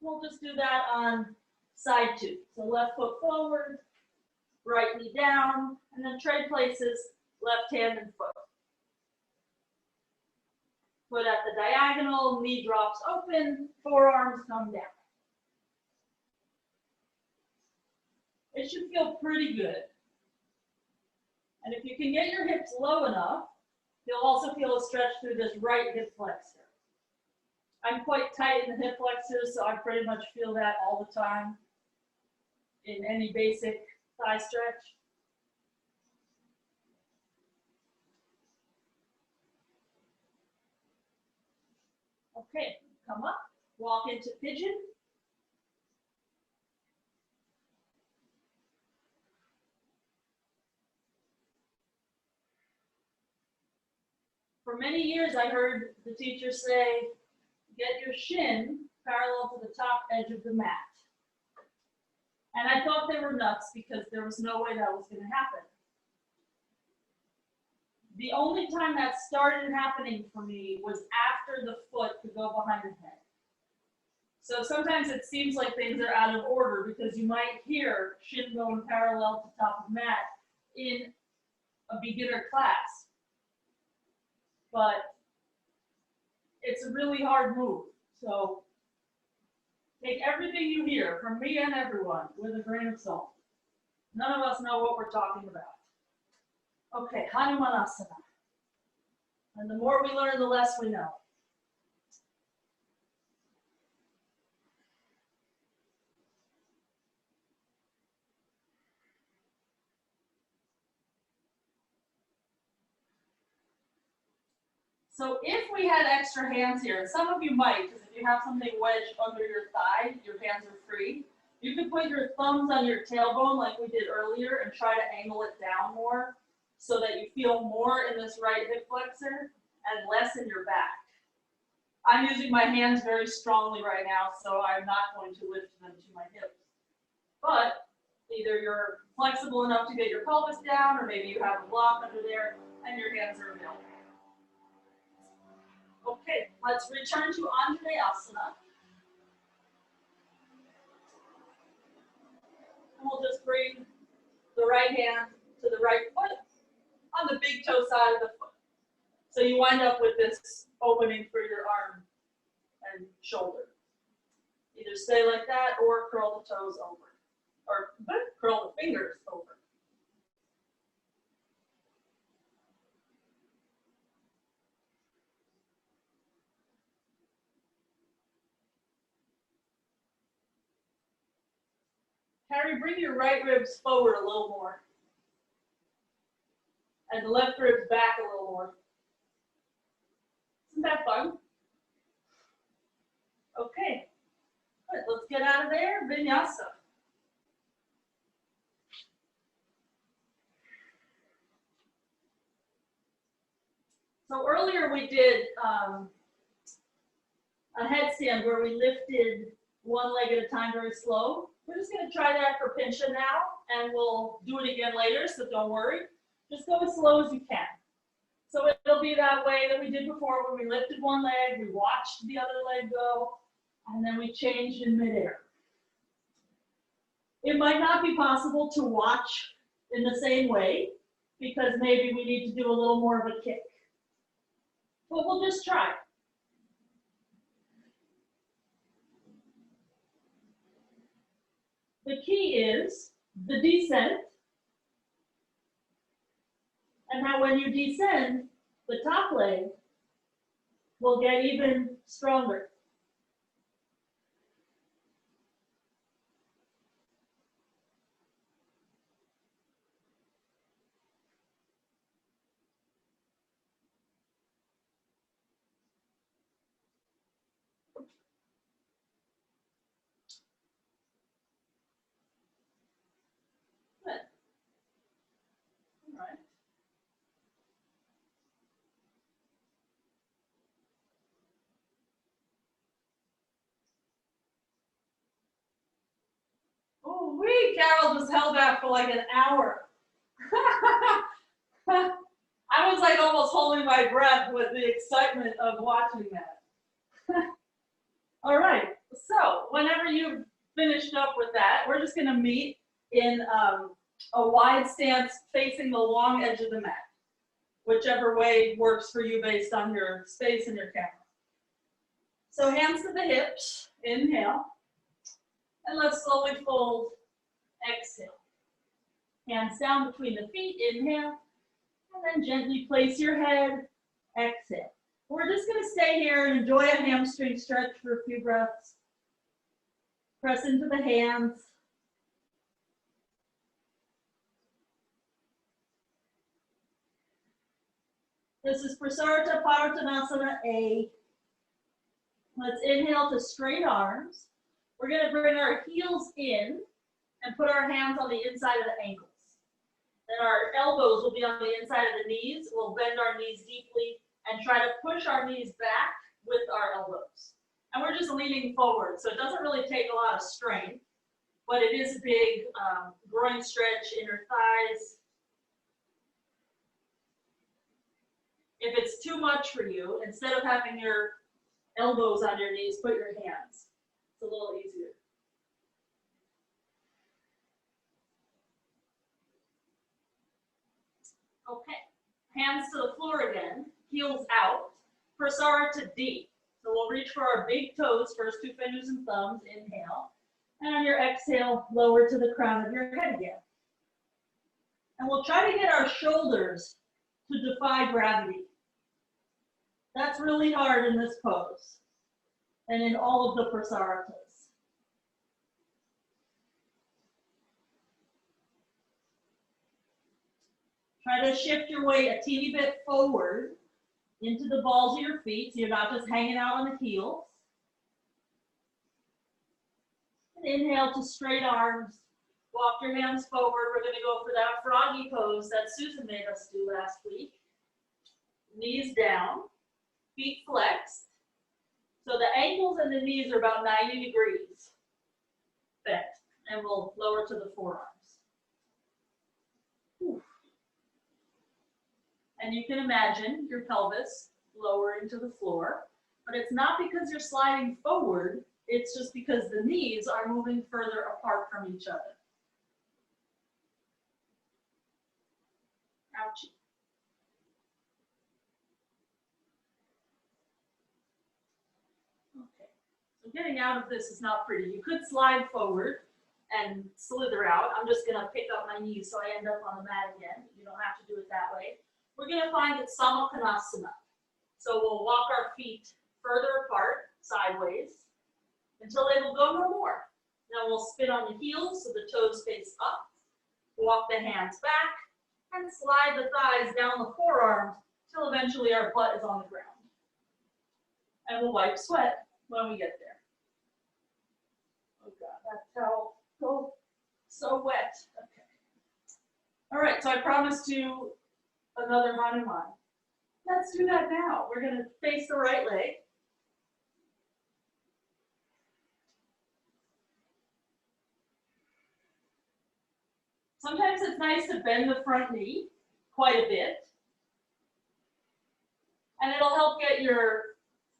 We'll just do that on side two. So left foot forward, right knee down, and then trade places, left hand and foot. Foot at the diagonal, knee drops open, forearms come down. It should feel pretty good. And if you can get your hips low enough, you'll also feel a stretch through this right hip flexor. I'm quite tight in the hip flexors, so I pretty much feel that all the time in any basic thigh stretch. Okay, come up, walk into pigeon. For many years, I heard the teacher say, get your shin parallel to the top edge of the mat. And I thought they were nuts because there was no way that was going to happen. The only time that started happening for me was after the foot could go behind the head. So sometimes it seems like things are out of order because you might hear shin going parallel to top of mat in a beginner class. But it's a really hard move. So take everything you hear from me and everyone with a grain of salt. None of us know what we're talking about. Okay, Hanumanasana. And the more we learn, the less we know. So if we had extra hands here, and some of you might, because if you have something wedged under your thigh, your hands are free, you could put your thumbs on your tailbone like we did earlier and try to angle it down more so that you feel more in this right hip flexor and less in your back. I'm using my hands very strongly right now, so I'm not going to lift them to my hips. But either you're flexible enough to get your pelvis down, or maybe you have a block under there and your hands are available. Okay, let's return to anjaneasana. And we'll just bring the right hand to the right foot on the big toe side of the foot. So you wind up with this opening for your arm and shoulder. Either stay like that or curl the toes over, or curl the fingers over. Harry, bring your right ribs forward a little more. And the left ribs back a little more. Isn't that fun? Okay, good. Let's get out of there. Vinyasa. So earlier we did a headstand where we lifted one leg at a time very slow. We're just going to try that for pincha now, and we'll do it again later, so don't worry. Just go as slow as you can. So it'll be that way that we did before, when we lifted one leg, we watched the other leg go, and then we changed in midair. It might not be possible to watch in the same way, because maybe we need to do a little more of a kick. But we'll just try. The key is the descent, and how when you descend, the top leg will get even stronger. Good. All right. Oh, Carol just held that for like an hour. I was like almost holding my breath with the excitement of watching that. All right, so whenever you've finished up with that, we're just gonna meet in a wide stance facing the long edge of the mat, whichever way works for you based on your space and your camera. So hands to the hips, inhale, and let's slowly fold, exhale. Hands down between the feet, inhale, and then gently place your head, exhale. We're just gonna stay here and enjoy a hamstring stretch for a few breaths. Press into the hands. This is Prasarita Partanasana A. Let's inhale to straight arms. We're gonna bring our heels in and put our hands on the inside of the ankles. Then our elbows will be on the inside of the knees. We'll bend our knees deeply and try to push our knees back with our elbows. And we're just leaning forward, so it doesn't really take a lot of strength, but it is a big groin stretch, inner thighs. If it's too much for you, instead of having your elbows on your knees, put your hands. It's a little easier. Okay, hands to the floor again, heels out. Prasarita D. So we'll reach for our big toes, first two fingers and thumbs, inhale. And on your exhale, lower to the crown of your head again. And we'll try to get our shoulders to defy gravity. That's really hard in this pose and in all of the Prasaritas. Try to shift your weight a teeny bit forward into the balls of your feet, so you're not just hanging out on the heels. And inhale to straight arms. Walk your hands forward. We're going to go for that froggy pose that Susan made us do last week. Knees down, feet flexed. So the ankles and the knees are about 90 degrees bent. And we'll lower to the forearms. Whew. And you can imagine your pelvis lowering to the floor, but it's not because you're sliding forward, it's just because the knees are moving further apart from each other. Ouchie. Okay, so getting out of this is not pretty. You could slide forward and slither out. I'm just gonna pick up my knees so I end up on the mat again. You don't have to do it that way. We're gonna find it samakanasana. So we'll walk our feet further apart, sideways, until they will go no more. Then we'll spin on the heels so the toes face up. Walk the hands back and slide the thighs down the forearms till eventually our butt is on the ground. And we'll wipe sweat when we get there. Oh God, that towel, oh, so wet. Okay. All right, so I promised you another Hanuman. Let's do that now. We're gonna face the right leg. Sometimes it's nice to bend the front knee quite a bit. And it'll help get your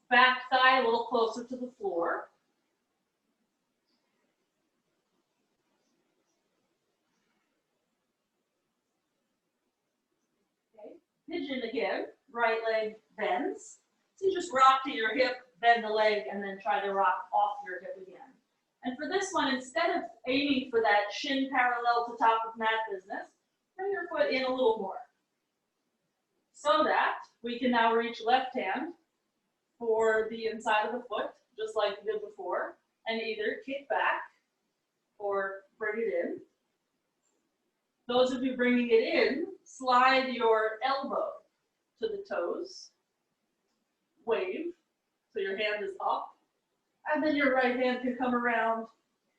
back thigh a little closer to the floor. Okay, pigeon again, right leg bends. So you just rock to your hip, bend the leg, and then try to rock off your hip again. And for this one, instead of aiming for that shin parallel to top of mat business, bring your foot in a little more. So that we can now reach left hand for the inside of the foot, just like we did before, and either kick back or bring it in. Those of you bringing it in, slide your elbow to the toes, wave, so your hand is up, and then your right hand can come around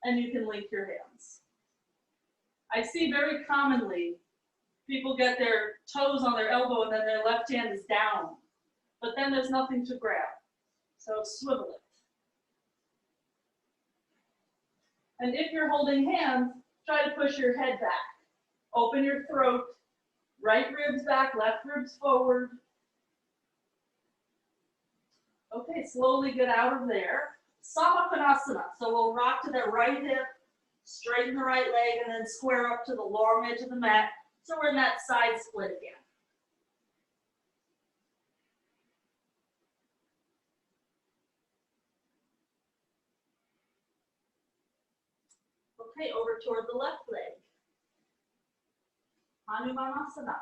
and you can link your hands. I see very commonly people get their toes on their elbow and then their left hand is down, but then there's nothing to grab. So swivel it. And if you're holding hands, try to push your head back. Open your throat, right ribs back, left ribs forward. Okay, slowly get out of there. Samakanasana. So we'll rock to the right hip, straighten the right leg, and then square up to the long edge of the mat. So we're in that side split again. Okay, over toward the left leg. Hanumanasana.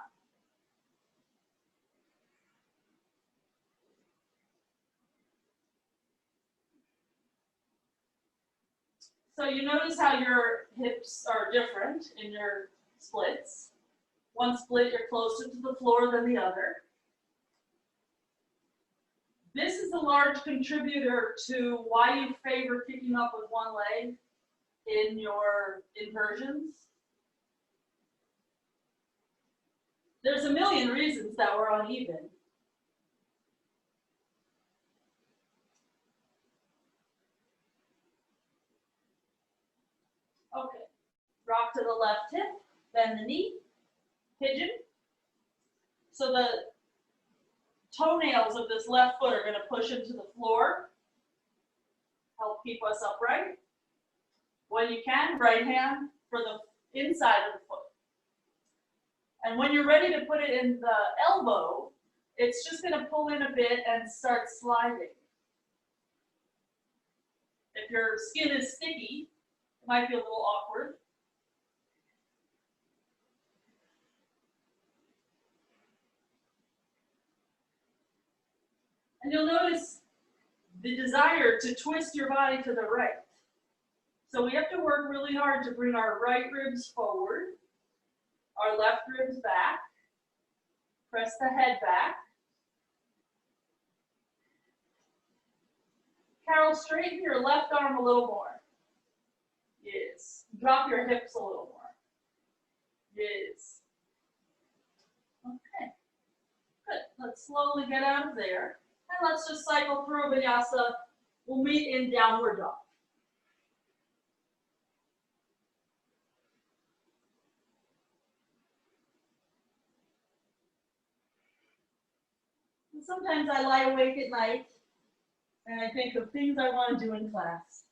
So you notice how your hips are different in your splits. One split, you're closer to the floor than the other. This is a large contributor to why you favor kicking up with one leg in your inversions. There's a million reasons that we're uneven. Okay, rock to the left hip, bend the knee, pigeon. So the toenails of this left foot are going to push into the floor, help keep us upright. When you can, right hand for the inside of the foot. And when you're ready to put it in the elbow, it's just going to pull in a bit and start sliding. If your skin is sticky, it might be a little awkward. And you'll notice the desire to twist your body to the right. So we have to work really hard to bring our right ribs forward, our left ribs back, press the head back. Carol, straighten your left arm a little more. Yes. Drop your hips a little more. Yes. Okay. Good. Let's slowly get out of there. And let's just cycle through vinyasa. We'll meet in downward dog. Sometimes I lie awake at night and I think of things I want to do in class.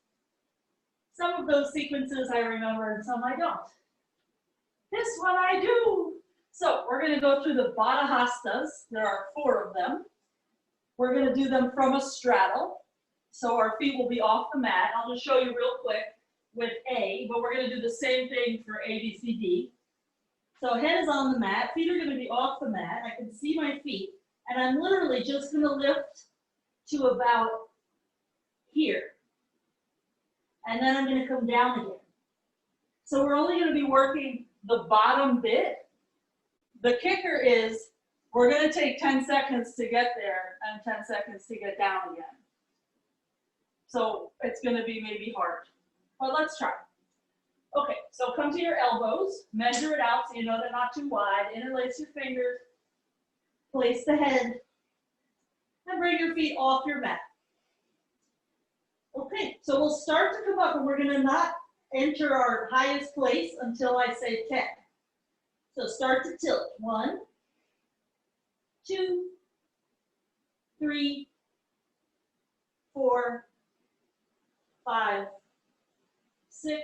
Some of those sequences I remember and some I don't. This one I do. So we're going to go through the Baddha Hastas. There are 4 of them. We're going to do them from a straddle. So our feet will be off the mat. I'll just show you real quick with A, but we're going to do the same thing for A, B, C, D. So head is on the mat, feet are going to be off the mat. I can see my feet, and I'm literally just going to lift to about here. And then I'm going to come down again. So we're only going to be working the bottom bit. The kicker is we're going to take 10 seconds to get there and 10 seconds to get down again. So it's going to be maybe hard, but let's try. Okay, so come to your elbows, measure it out so you know they're not too wide, interlace your fingers, place the head, and bring your feet off your mat. Okay, so we'll start to come up, and we're going to not enter our highest place until I say 10. So start to tilt. 1, 2, 3, 4, 5, 6,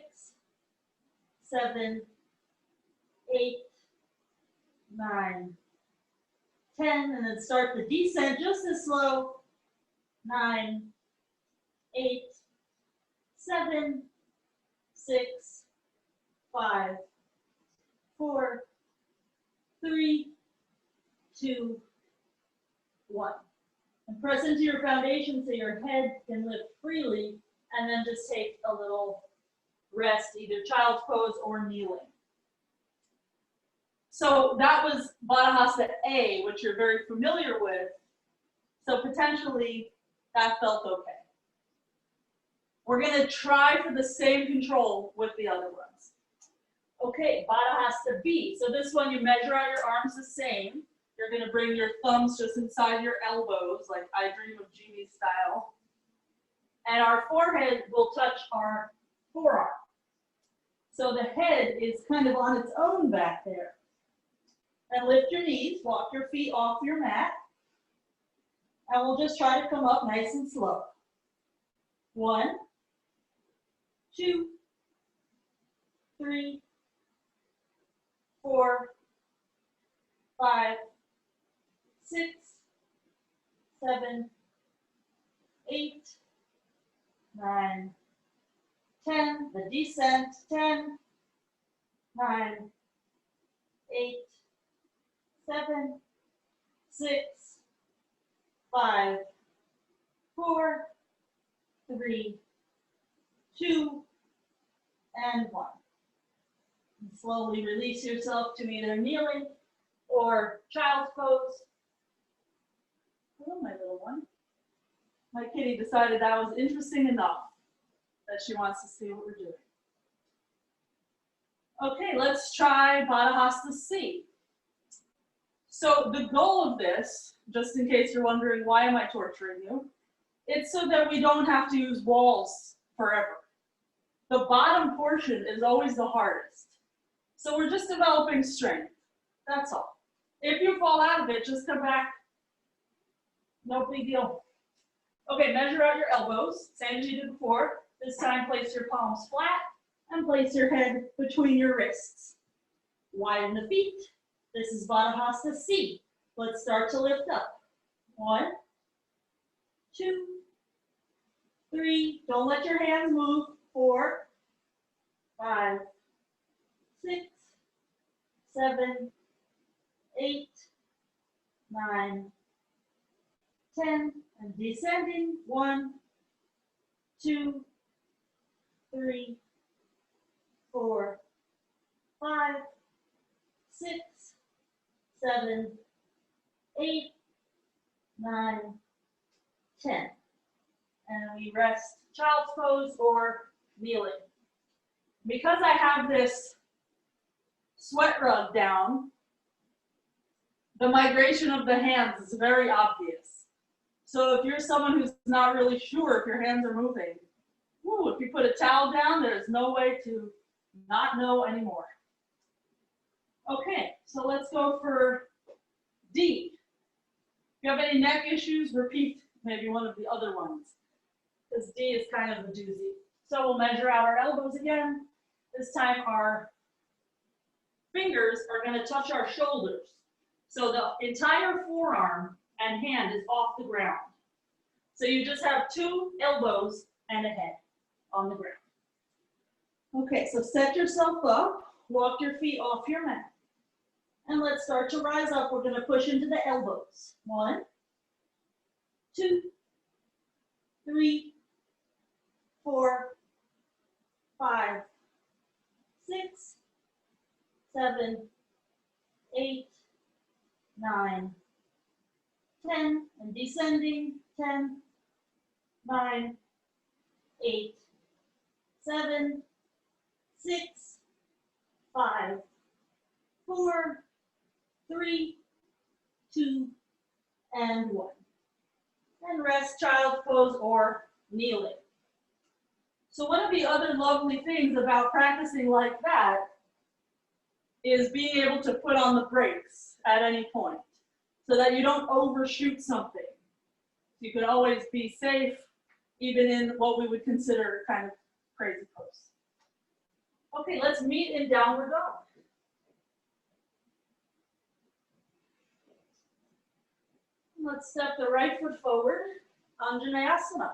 7, 8, 9, 10, and then start the descent just as slow. 9, 8, 7, 6, 5, 4, 3, 2, 1. And press into your foundation so your head can lift freely, and then just take a little rest, either child's pose or kneeling. So that was Baddha Hasta A, which you're very familiar with. So potentially that felt okay. We're going to try for the same control with the other ones. Okay, Baddha Hasta B. So this one, you measure out your arms the same. You're going to bring your thumbs just inside your elbows, like I Dream of Jeannie style. And our forehead will touch our forearm. So the head is kind of on its own back there. And lift your knees, walk your feet off your mat. And we'll just try to come up nice and slow. 1, 2, 3, 4, 5, 6, 7, 8, 9, 10, the descent, 10, 9, 8, 7, 6, 5, 4, 3, 2, and 1. And slowly release yourself to either kneeling or child's pose. Hello, my little one. My kitty decided that was interesting enough that she wants to see what we're doing. Okay, let's try Baddha Hasta C. So the goal of this, just in case you're wondering why am I torturing you, it's so that we don't have to use walls forever. The bottom portion is always the hardest. So we're just developing strength, that's all. If you fall out of it, just come back. No big deal. Okay, measure out your elbows, same as you did before. This time, place your palms flat and place your head between your wrists. Widen the feet. This is Baddha Hasta C. Let's start to lift up. 1, 2, 3. Don't let your hands move. 4, 5, 6, 7, 8, 9, 10. And descending. 1, 2, 3, 4, 5, 6, 7, 8, 9, 10. And we rest child's pose or kneeling. Because I have this sweat rug down, the migration of the hands is very obvious. So if you're someone who's not really sure if your hands are moving, if you put a towel down, there's no way to not know anymore. Okay, so let's go for D. you have any neck issues, repeat maybe one of the other ones, because D is kind of a doozy. So we'll measure out our elbows again. This time our fingers are going to touch our shoulders. So the entire forearm and hand is off the ground. So you just have 2 elbows and a head on the ground. Okay, so set yourself up, walk your feet off your mat. And let's start to rise up. We're going to push into the elbows. 1, 2, 3, 4, 5, 6, 7, 8, 9, 10, and descending, 10, 9, 8, 7, 6, 5, 4, 3, 2, and 1. And rest, child's pose, or kneeling. So one of the other lovely things about practicing like that is being able to put on the brakes at any point so that you don't overshoot something. You can always be safe, even in what we would consider kind of crazy pose. Okay, let's meet in downward dog. Let's step the right foot forward, anjaneasana.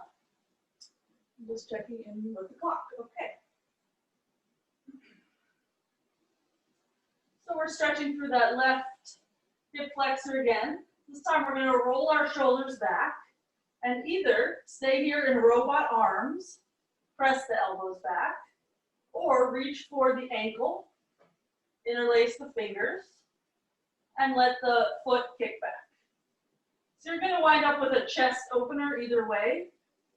I'm just checking in with the clock, okay. So we're stretching through that left hip flexor again. This time we're going to roll our shoulders back and either stay here in robot arms, press the elbows back, or reach for the ankle, interlace the fingers, and let the foot kick back. So you're going to wind up with a chest opener either way.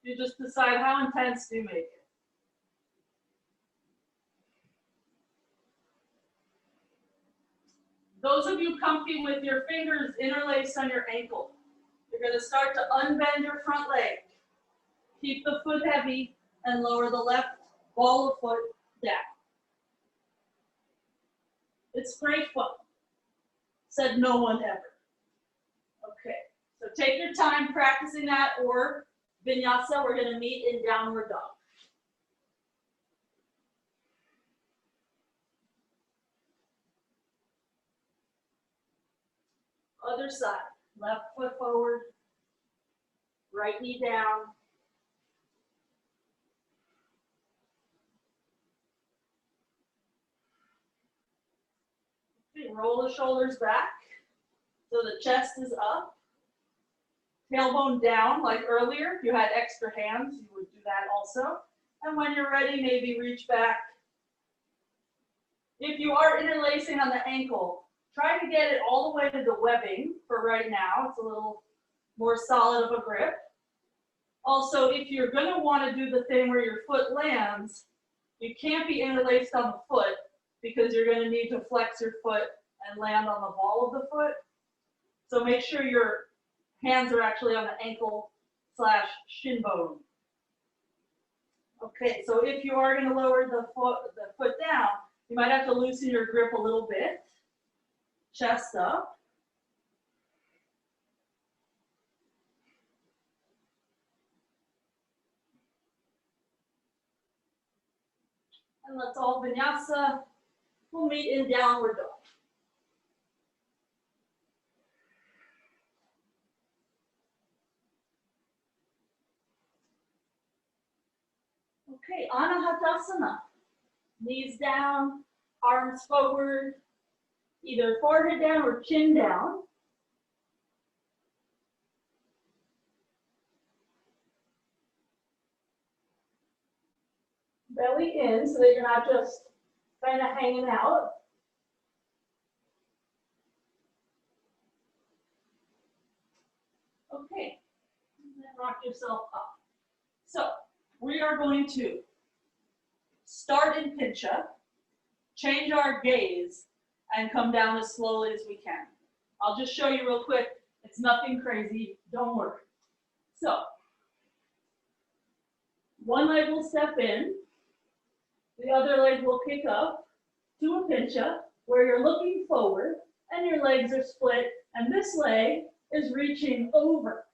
You just decide how intense do you make it. Those of you comfy with your fingers interlaced on your ankle, you're going to start to unbend your front leg. Keep the foot heavy and lower the left ball of foot down. It's great fun. Said no one ever. Okay, so take your time practicing that, or vinyasa, we're going to meet in downward dog. Other side, left foot forward, right knee down. Okay, roll the shoulders back so the chest is up. Tailbone down like earlier. If you had extra hands, you would do that also. And when you're ready, maybe reach back. If you are interlacing on the ankle, try to get it all the way to the webbing for right now. It's a little more solid of a grip. Also, if you're going to want to do the thing where your foot lands, you can't be interlaced on the foot because you're going to need to flex your foot and land on the ball of the foot. So make sure your hands are actually on the ankle / shin bone. Okay, so if you are going to lower the foot down, you might have to loosen your grip a little bit. Chest up. And let's all vinyasa. We'll meet in downward dog. Okay, Anahata. Knees down, arms forward, either forehead down or chin down. Belly in so that you're not just kind of hanging out. Okay, and then rock yourself up. So we are going to start in pincha, change our gaze, and come down as slowly as we can. I'll just show you real quick. It's nothing crazy, don't worry. So, one leg will step in, the other leg will kick up to a pincha where you're looking forward and your legs are split, and this leg is reaching over.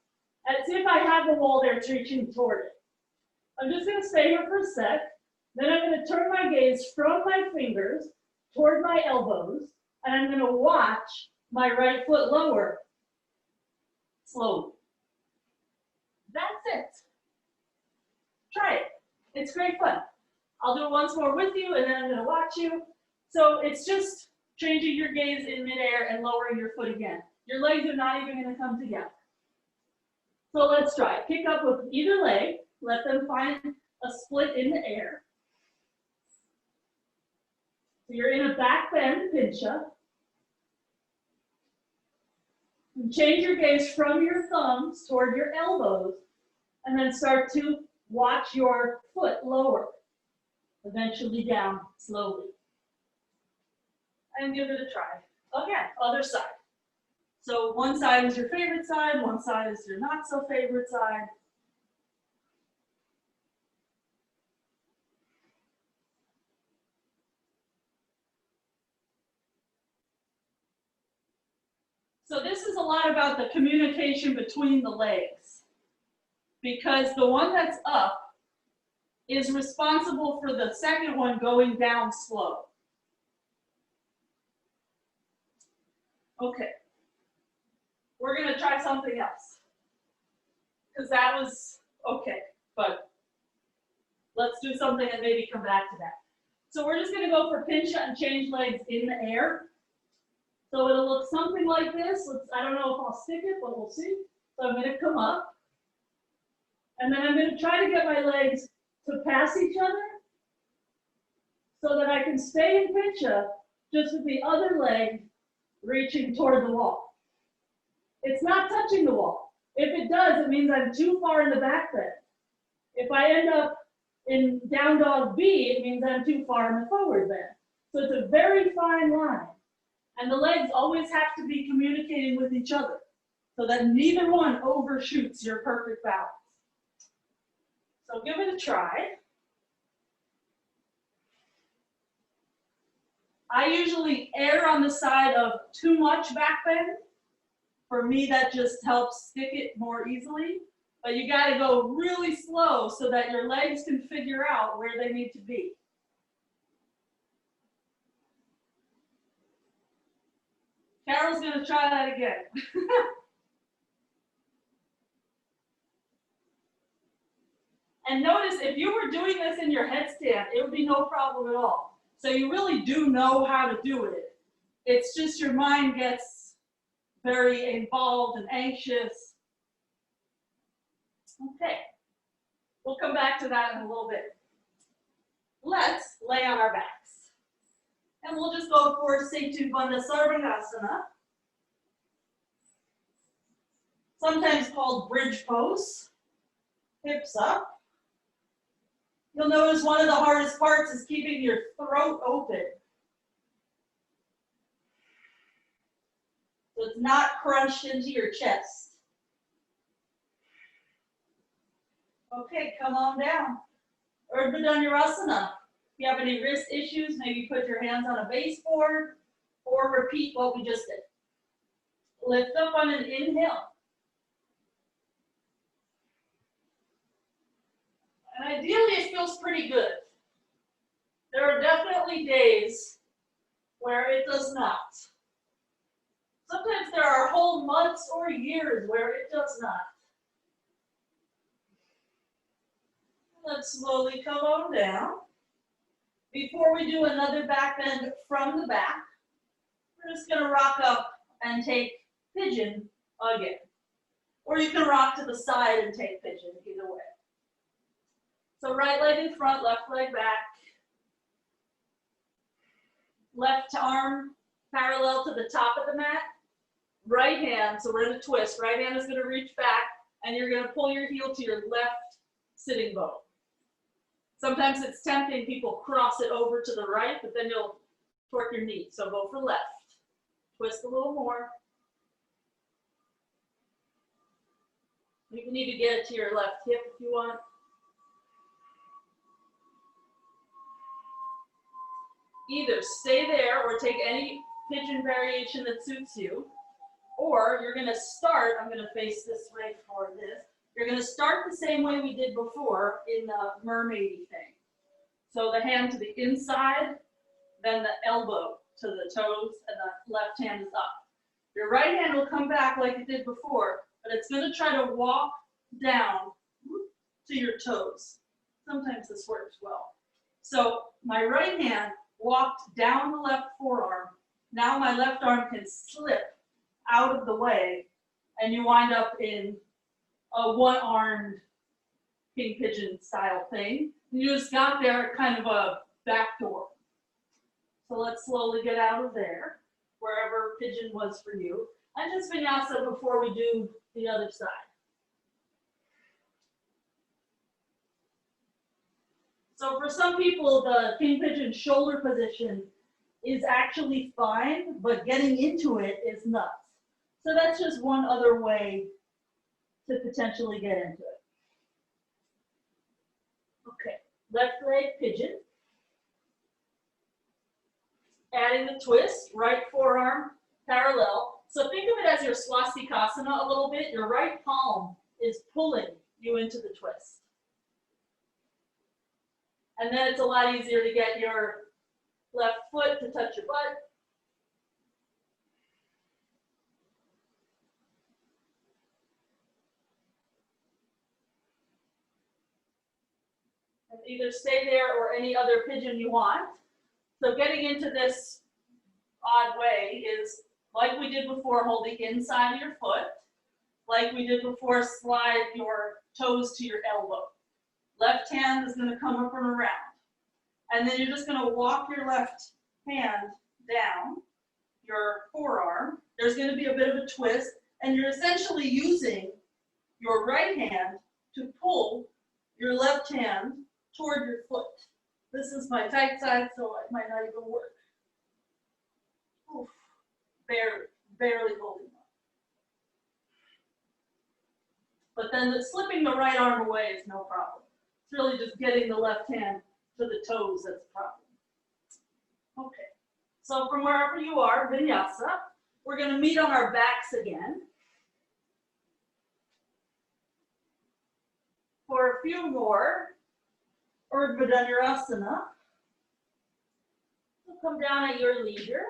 As if I have the wall there, it's reaching toward it. I'm just going to stay here for a sec. Then I'm going to turn my gaze from my fingers toward my elbows, and I'm going to watch my right foot lower slowly. That's it. Try it. It's great fun. I'll do it once more with you, and then I'm going to watch you. So it's just changing your gaze in midair and lowering your foot again. Your legs are not even going to come together. So let's try it. Pick up with either leg. Let them find a split in the air. So you're in a back bend, pincha. And change your gaze from your thumbs toward your elbows, and then start to watch your foot lower, eventually down slowly. And give it a try. Again, other side. So one side is your favorite side, one side is your not so favorite side. So this is a lot about the communication between the legs, because the one that's up is responsible for the second one going down slow. Okay, we're going to try something else, because that was okay, but let's do something and maybe come back to that. So we're just going to go for pincha and change legs in the air. So it'll look something like this. I don't know if I'll stick it, but we'll see. So I'm going to come up, and then I'm going to try to get my legs to pass each other so that I can stay in pincha just with the other leg reaching toward the wall. It's not touching the wall. If it does, it means I'm too far in the back bend. If I end up in down dog B, it means I'm too far in the forward bend. So it's a very fine line. And the legs always have to be communicating with each other so that neither one overshoots your perfect balance. So give it a try. I usually err on the side of too much back bend. For me, that just helps stick it more easily. But you got to go really slow so that your legs can figure out where they need to be. Carol's going to try that again. And notice, if you were doing this in your headstand, it would be no problem at all. So you really do know how to do it. It's just your mind gets very involved and anxious. Okay, we'll come back to that in a little bit. Let's lay on our backs. And we'll just go for Baddha Hasta Sirsasana, sometimes called bridge pose. Hips up. You'll notice one of the hardest parts is keeping your throat open. So it's not crunched into your chest. Okay, come on down. Adv Asana. If you have any wrist issues, maybe put your hands on a baseboard or repeat what we just did. Lift up on an inhale. And ideally, it feels pretty good. There are definitely days where it does not. Sometimes there are whole months or years where it does not. Let's slowly come on down. Before we do another back bend from the back, we're just going to rock up and take pigeon again. Or you can rock to the side and take pigeon, either way. So right leg in front, left leg back. Left arm parallel to the top of the mat. Right hand, so we're in a twist. Right hand is going to reach back, and you're going to pull your heel to your left sitting bone. Sometimes it's tempting, people cross it over to the right, but then you'll torque your knee. So go for left. Twist a little more. You can even get it to your left hip if you want. Either stay there or take any pigeon variation that suits you, Or you're going to start, I'm going to face this way for this. You're going to start the same way we did before in the mermaidy thing. So the hand to the inside, then the elbow to the toes, and the left hand is up. Your right hand will come back like it did before, but it's going to try to walk down to your toes. Sometimes this works well. So my right hand walked down the left forearm. Now my left arm can slip out of the way, and you wind up in a one-armed king pigeon style thing. You just got there at kind of a back door. So let's slowly get out of there, wherever pigeon was for you. And just vinyasa before we do the other side. So for some people, the king pigeon shoulder position is actually fine, but getting into it is nuts. So that's just one other way to potentially get into it. Okay, left leg pigeon. Adding the twist, right forearm parallel. So think of it as your swastikasana a little bit. Your right palm is pulling you into the twist. And then it's a lot easier to get your left foot to touch your butt. And either stay there or any other pigeon you want. So getting into this odd way is like we did before, hold the inside of your foot. Like we did before, slide your toes to your elbow. Left hand is going to come up and around. And then you're just going to walk your left hand down your forearm. There's going to be a bit of a twist, and you're essentially using your right hand to pull your left hand toward your foot. This is my tight side, so it might not even work. Oof, barely holding on. But then slipping the right arm away is no problem. It's really just getting the left hand to the toes that's a problem. Okay, so from wherever you are, vinyasa, we're going to meet on our backs again. For a few more, Adv Asana. We'll come down at your leisure.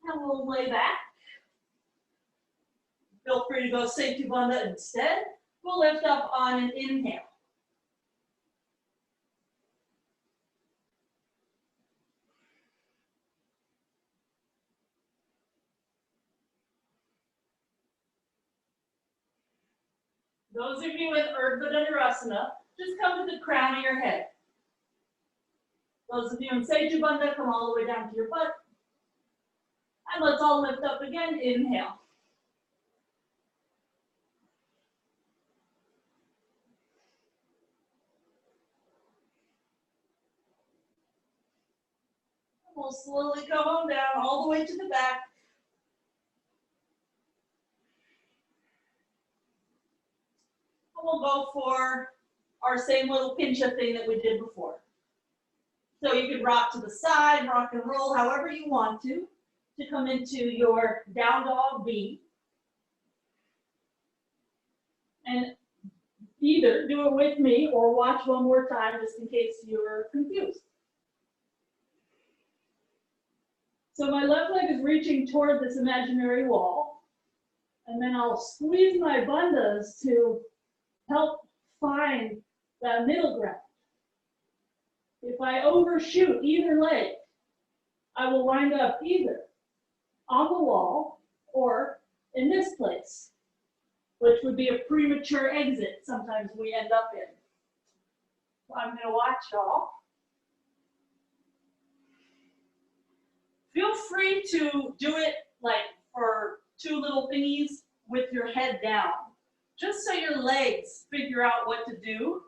And we'll lay back. Feel free to go Setu Bandha instead. We'll lift up on an inhale. Those of you in Adv Asana, just come to the crown of your head. Those of you in Setu Bandha, come all the way down to your butt. And let's all lift up again. Inhale. We'll slowly come on down all the way to the back. And we'll go for our same little pincha thing that we did before. So you can rock to the side, rock and roll however you want to come into your down dog B. And either do it with me or watch one more time just in case you're confused. So my left leg is reaching toward this imaginary wall, and then I'll squeeze my bandhas to help find that middle ground. If I overshoot either leg, I will wind up either on the wall or in this place, which would be a premature exit sometimes we end up in. So I'm going to watch y'all. Feel free to do it like for two little thingies with your head down, just so your legs figure out what to do.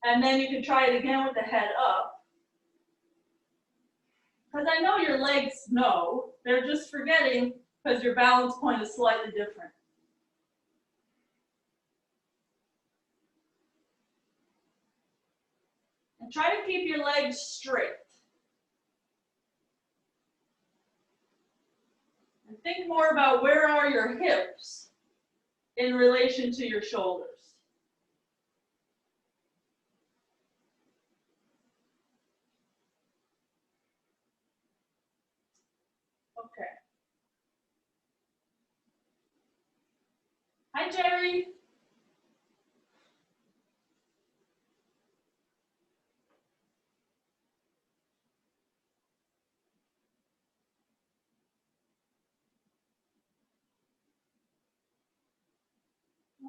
And then you can try it again with the head up. Because I know your legs know, they're just forgetting because your balance point is slightly different. And try to keep your legs straight. And And think more about where are your hips in relation to your shoulders. Okay. Hi, Jerry.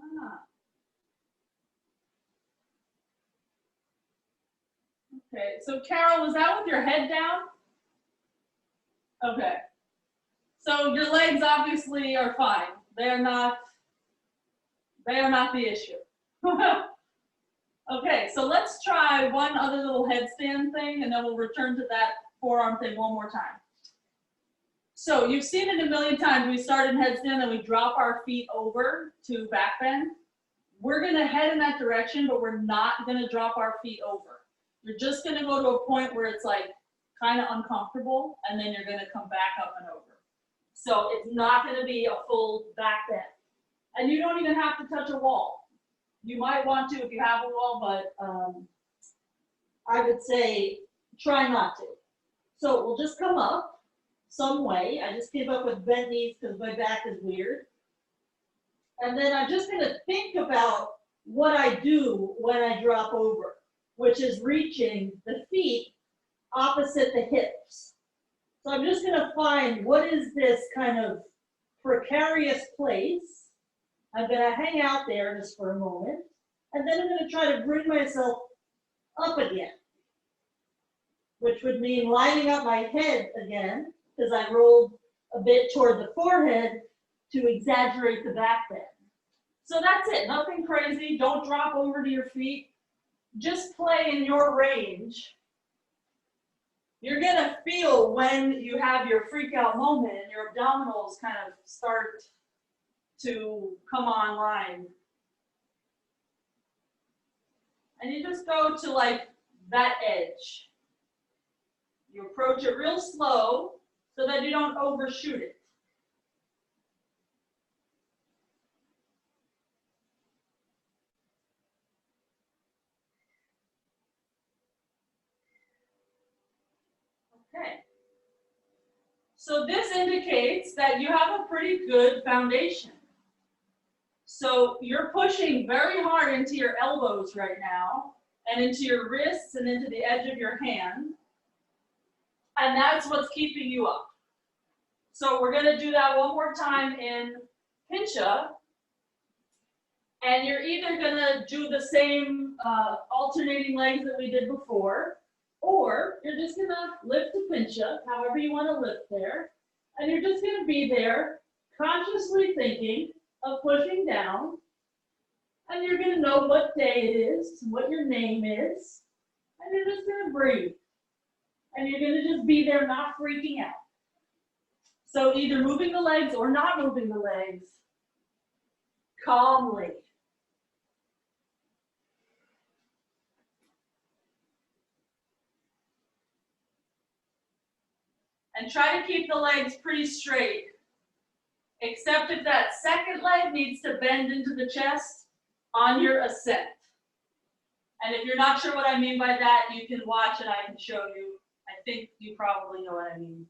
Ah. Okay, so Carol, was that with your head down? Okay. So your legs obviously are fine. They are not the issue. Okay, so let's try one other little headstand thing and then we'll return to that forearm thing one more time. So you've seen it a million times. We start in headstand and we drop our feet over to back bend. We're gonna head in that direction, but we're not gonna drop our feet over. You're just gonna go to a point where it's like kind of uncomfortable and then you're gonna come back up and over. So it's not gonna be a full back bend. And you don't even have to touch a wall. You might want to if you have a wall, but I would say try not to. So we'll just come up some way. I just came up with bent knees because my back is weird. And then I'm just going to think about what I do when I drop over, which is reaching the feet opposite the hips. So I'm just going to find what is this kind of precarious place. I'm going to hang out there just for a moment, and then I'm going to try to bring myself up again, which would mean lining up my head again, because I rolled a bit toward the forehead to exaggerate the back bend. So that's it, nothing crazy. Don't drop over to your feet. Just play in your range. You're going to feel when you have your freak out moment and your abdominals kind of start to come online. And you just go to like that edge. You approach it real slow so that you don't overshoot it. Okay. So this indicates that you have a pretty good foundation. So you're pushing very hard into your elbows right now, and into your wrists and into the edge of your hand. And that's what's keeping you up. So we're going to do that one more time in pincha. And you're either going to do the same alternating legs that we did before, or you're just going to lift to pincha, however you want to lift there. And you're just going to be there consciously thinking of pushing down. And you're going to know what day it is, what your name is. And you're just going to breathe. And you're going to just be there not freaking out. So either moving the legs or not moving the legs calmly. And try to keep the legs pretty straight, except if that second leg needs to bend into the chest on your ascent. And if you're not sure what I mean by that, you can watch and I can show you. I think you probably know what I mean.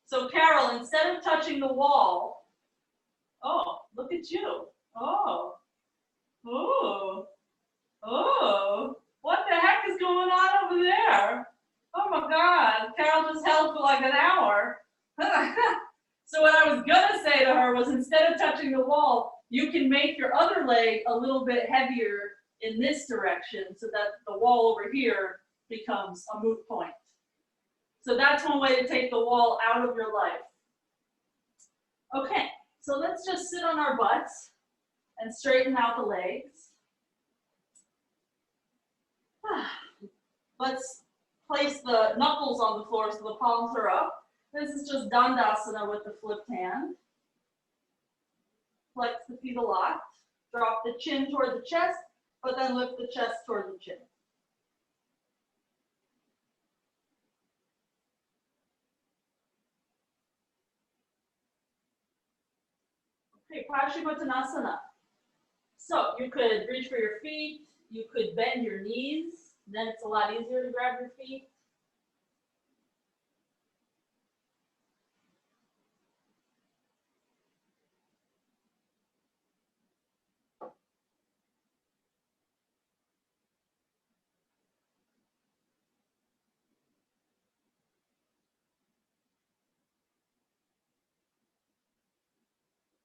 So Carol, instead of touching the wall, oh, look at you. Oh, oh, oh. What the heck is going on over there? Oh my God, Carol just held for like an hour. So what I was gonna say to her was, instead of touching the wall, you can make your other leg a little bit heavier in this direction so that the wall over here becomes a moot point. So that's one way to take the wall out of your life. Okay, so let's just sit on our butts and straighten out the legs. Let's place the knuckles on the floor so the palms are up. This is just Dandasana with the flipped hand. Flex the feet a lot. Drop the chin toward the chest, but then lift the chest toward the chin. Okay, Paschimottanasana. So you could reach for your feet, you could bend your knees, then it's a lot easier to grab your feet.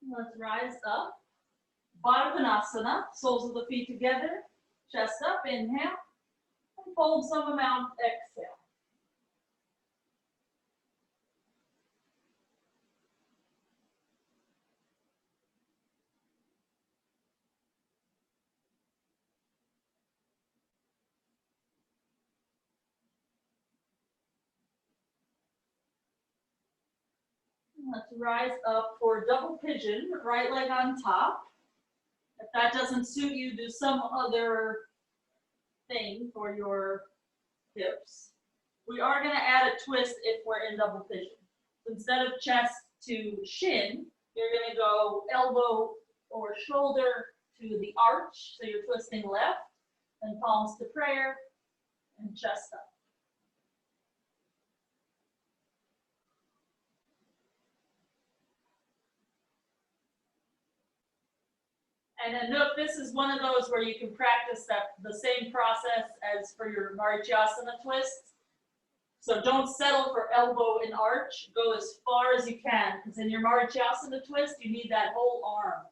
Let's rise up. Baddha Konasana, soles of the feet together, chest up, inhale, and fold some amount, exhale. Let's rise up for double pigeon, right leg on top. If that doesn't suit you, do some other thing for your hips. We are going to add a twist if we're in double pigeon. So instead of chest to shin, you're going to go elbow or shoulder to the arch. So you're twisting left, then palms to prayer, and chest up. And then note, this is one of those where you can practice the same process as for your Marichasana twist. So don't settle for elbow and arch. Go as far as you can, because in your Marichasana twist, you need that whole arm.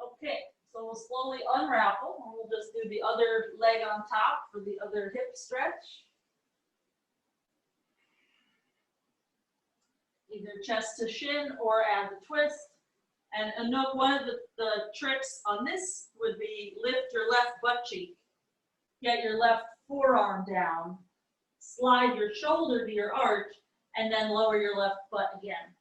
Okay, so we'll slowly unravel, and we'll just do the other leg on top for the other hip stretch. Either chest to shin or add the twist. And note, one of the tricks on this would be lift your left butt cheek. Get your left forearm down. Slide your shoulder to your arch, and then lower your left butt again.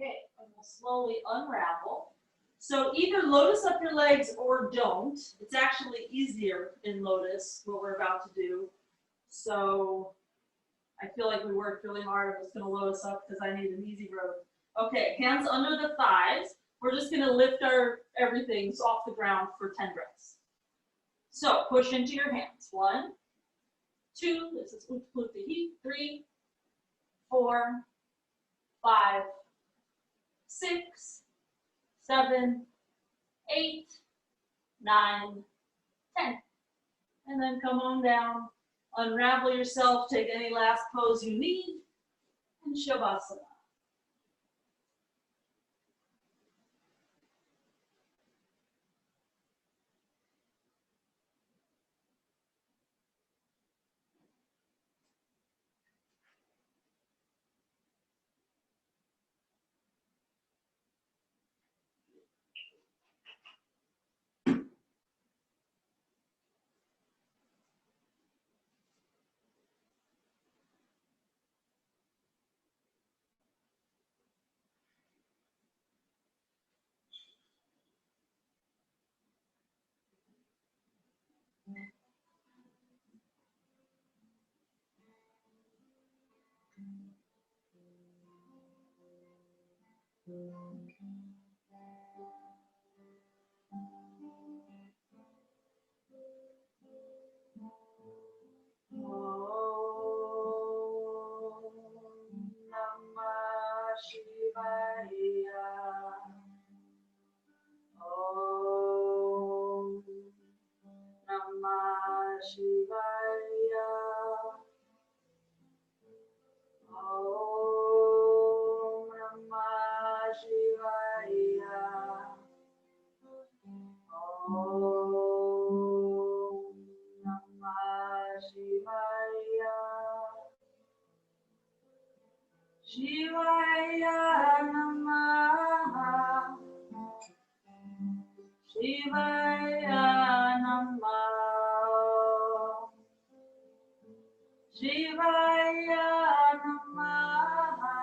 Okay, and we'll slowly unravel. So either lotus up your legs or don't. It's actually easier in lotus, what we're about to do. So I feel like we worked really hard. I'm just going to lotus up because I need an easy road. Okay, hands under the thighs. We're just going to lift our everything off the ground for 10 breaths. So push into your hands. 1, 2, this is Utplutha Heat. 3, 4, 5, 6, 7, 8, 9, 10. And then come on down. Unravel yourself. Take any last pose you need. And Shavasana. Shivaya Namaha, Shivaya Namaha, Shivaya Namaha,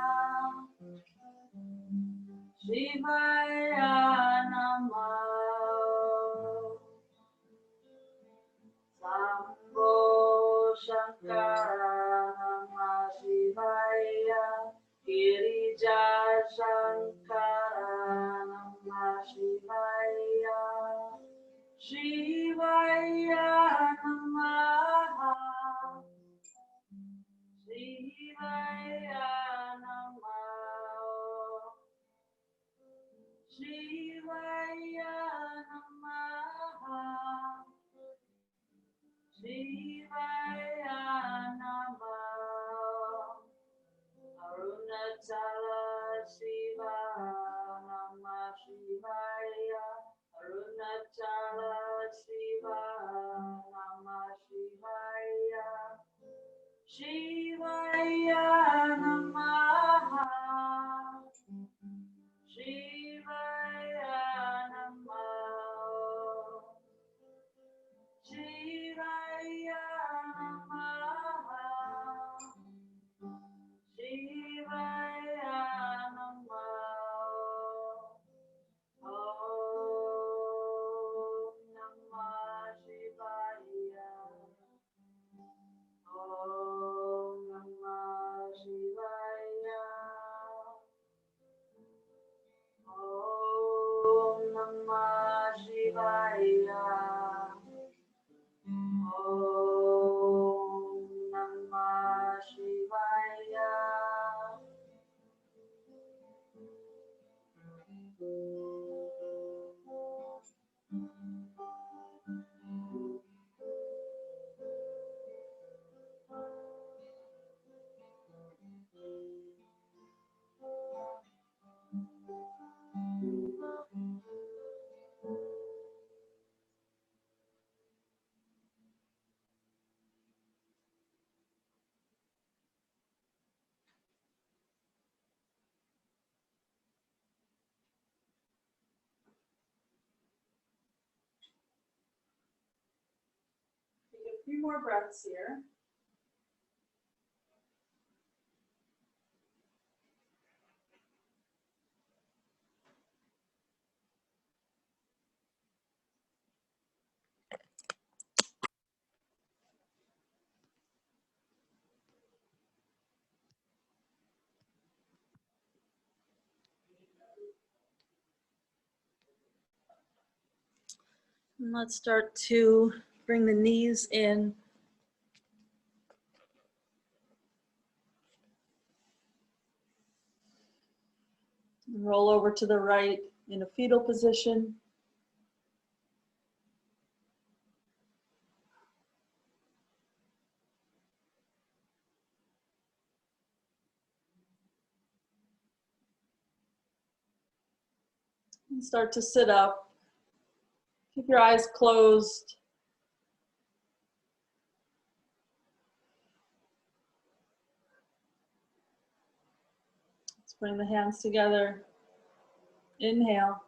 Shivaya Namah. Sambho Shankara Namah Shivaya. Girija Shankara Namah Shivaya. Shivaya Namah. Shivaya Namah. Shivaya Namah. Shivaya Namah. Arunachala Shiva Namah Shivaya. Arunachala Shiva Namah Shivaya. Shivaya Namah. Shivaya Namah. Shivaya Namah. Shivaya Namah. Om Namah Shivaya. Om Namah Shivaya. Om Namah Shivaya. Om Namah Shivaya. Take a few more breaths here. And let's start to bring the knees in. Roll over to the right in a fetal position. And start to sit up. Keep your eyes closed. Let's bring the hands together. Inhale.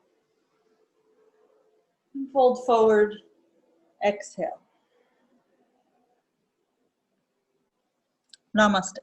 And fold forward. Exhale. Namaste.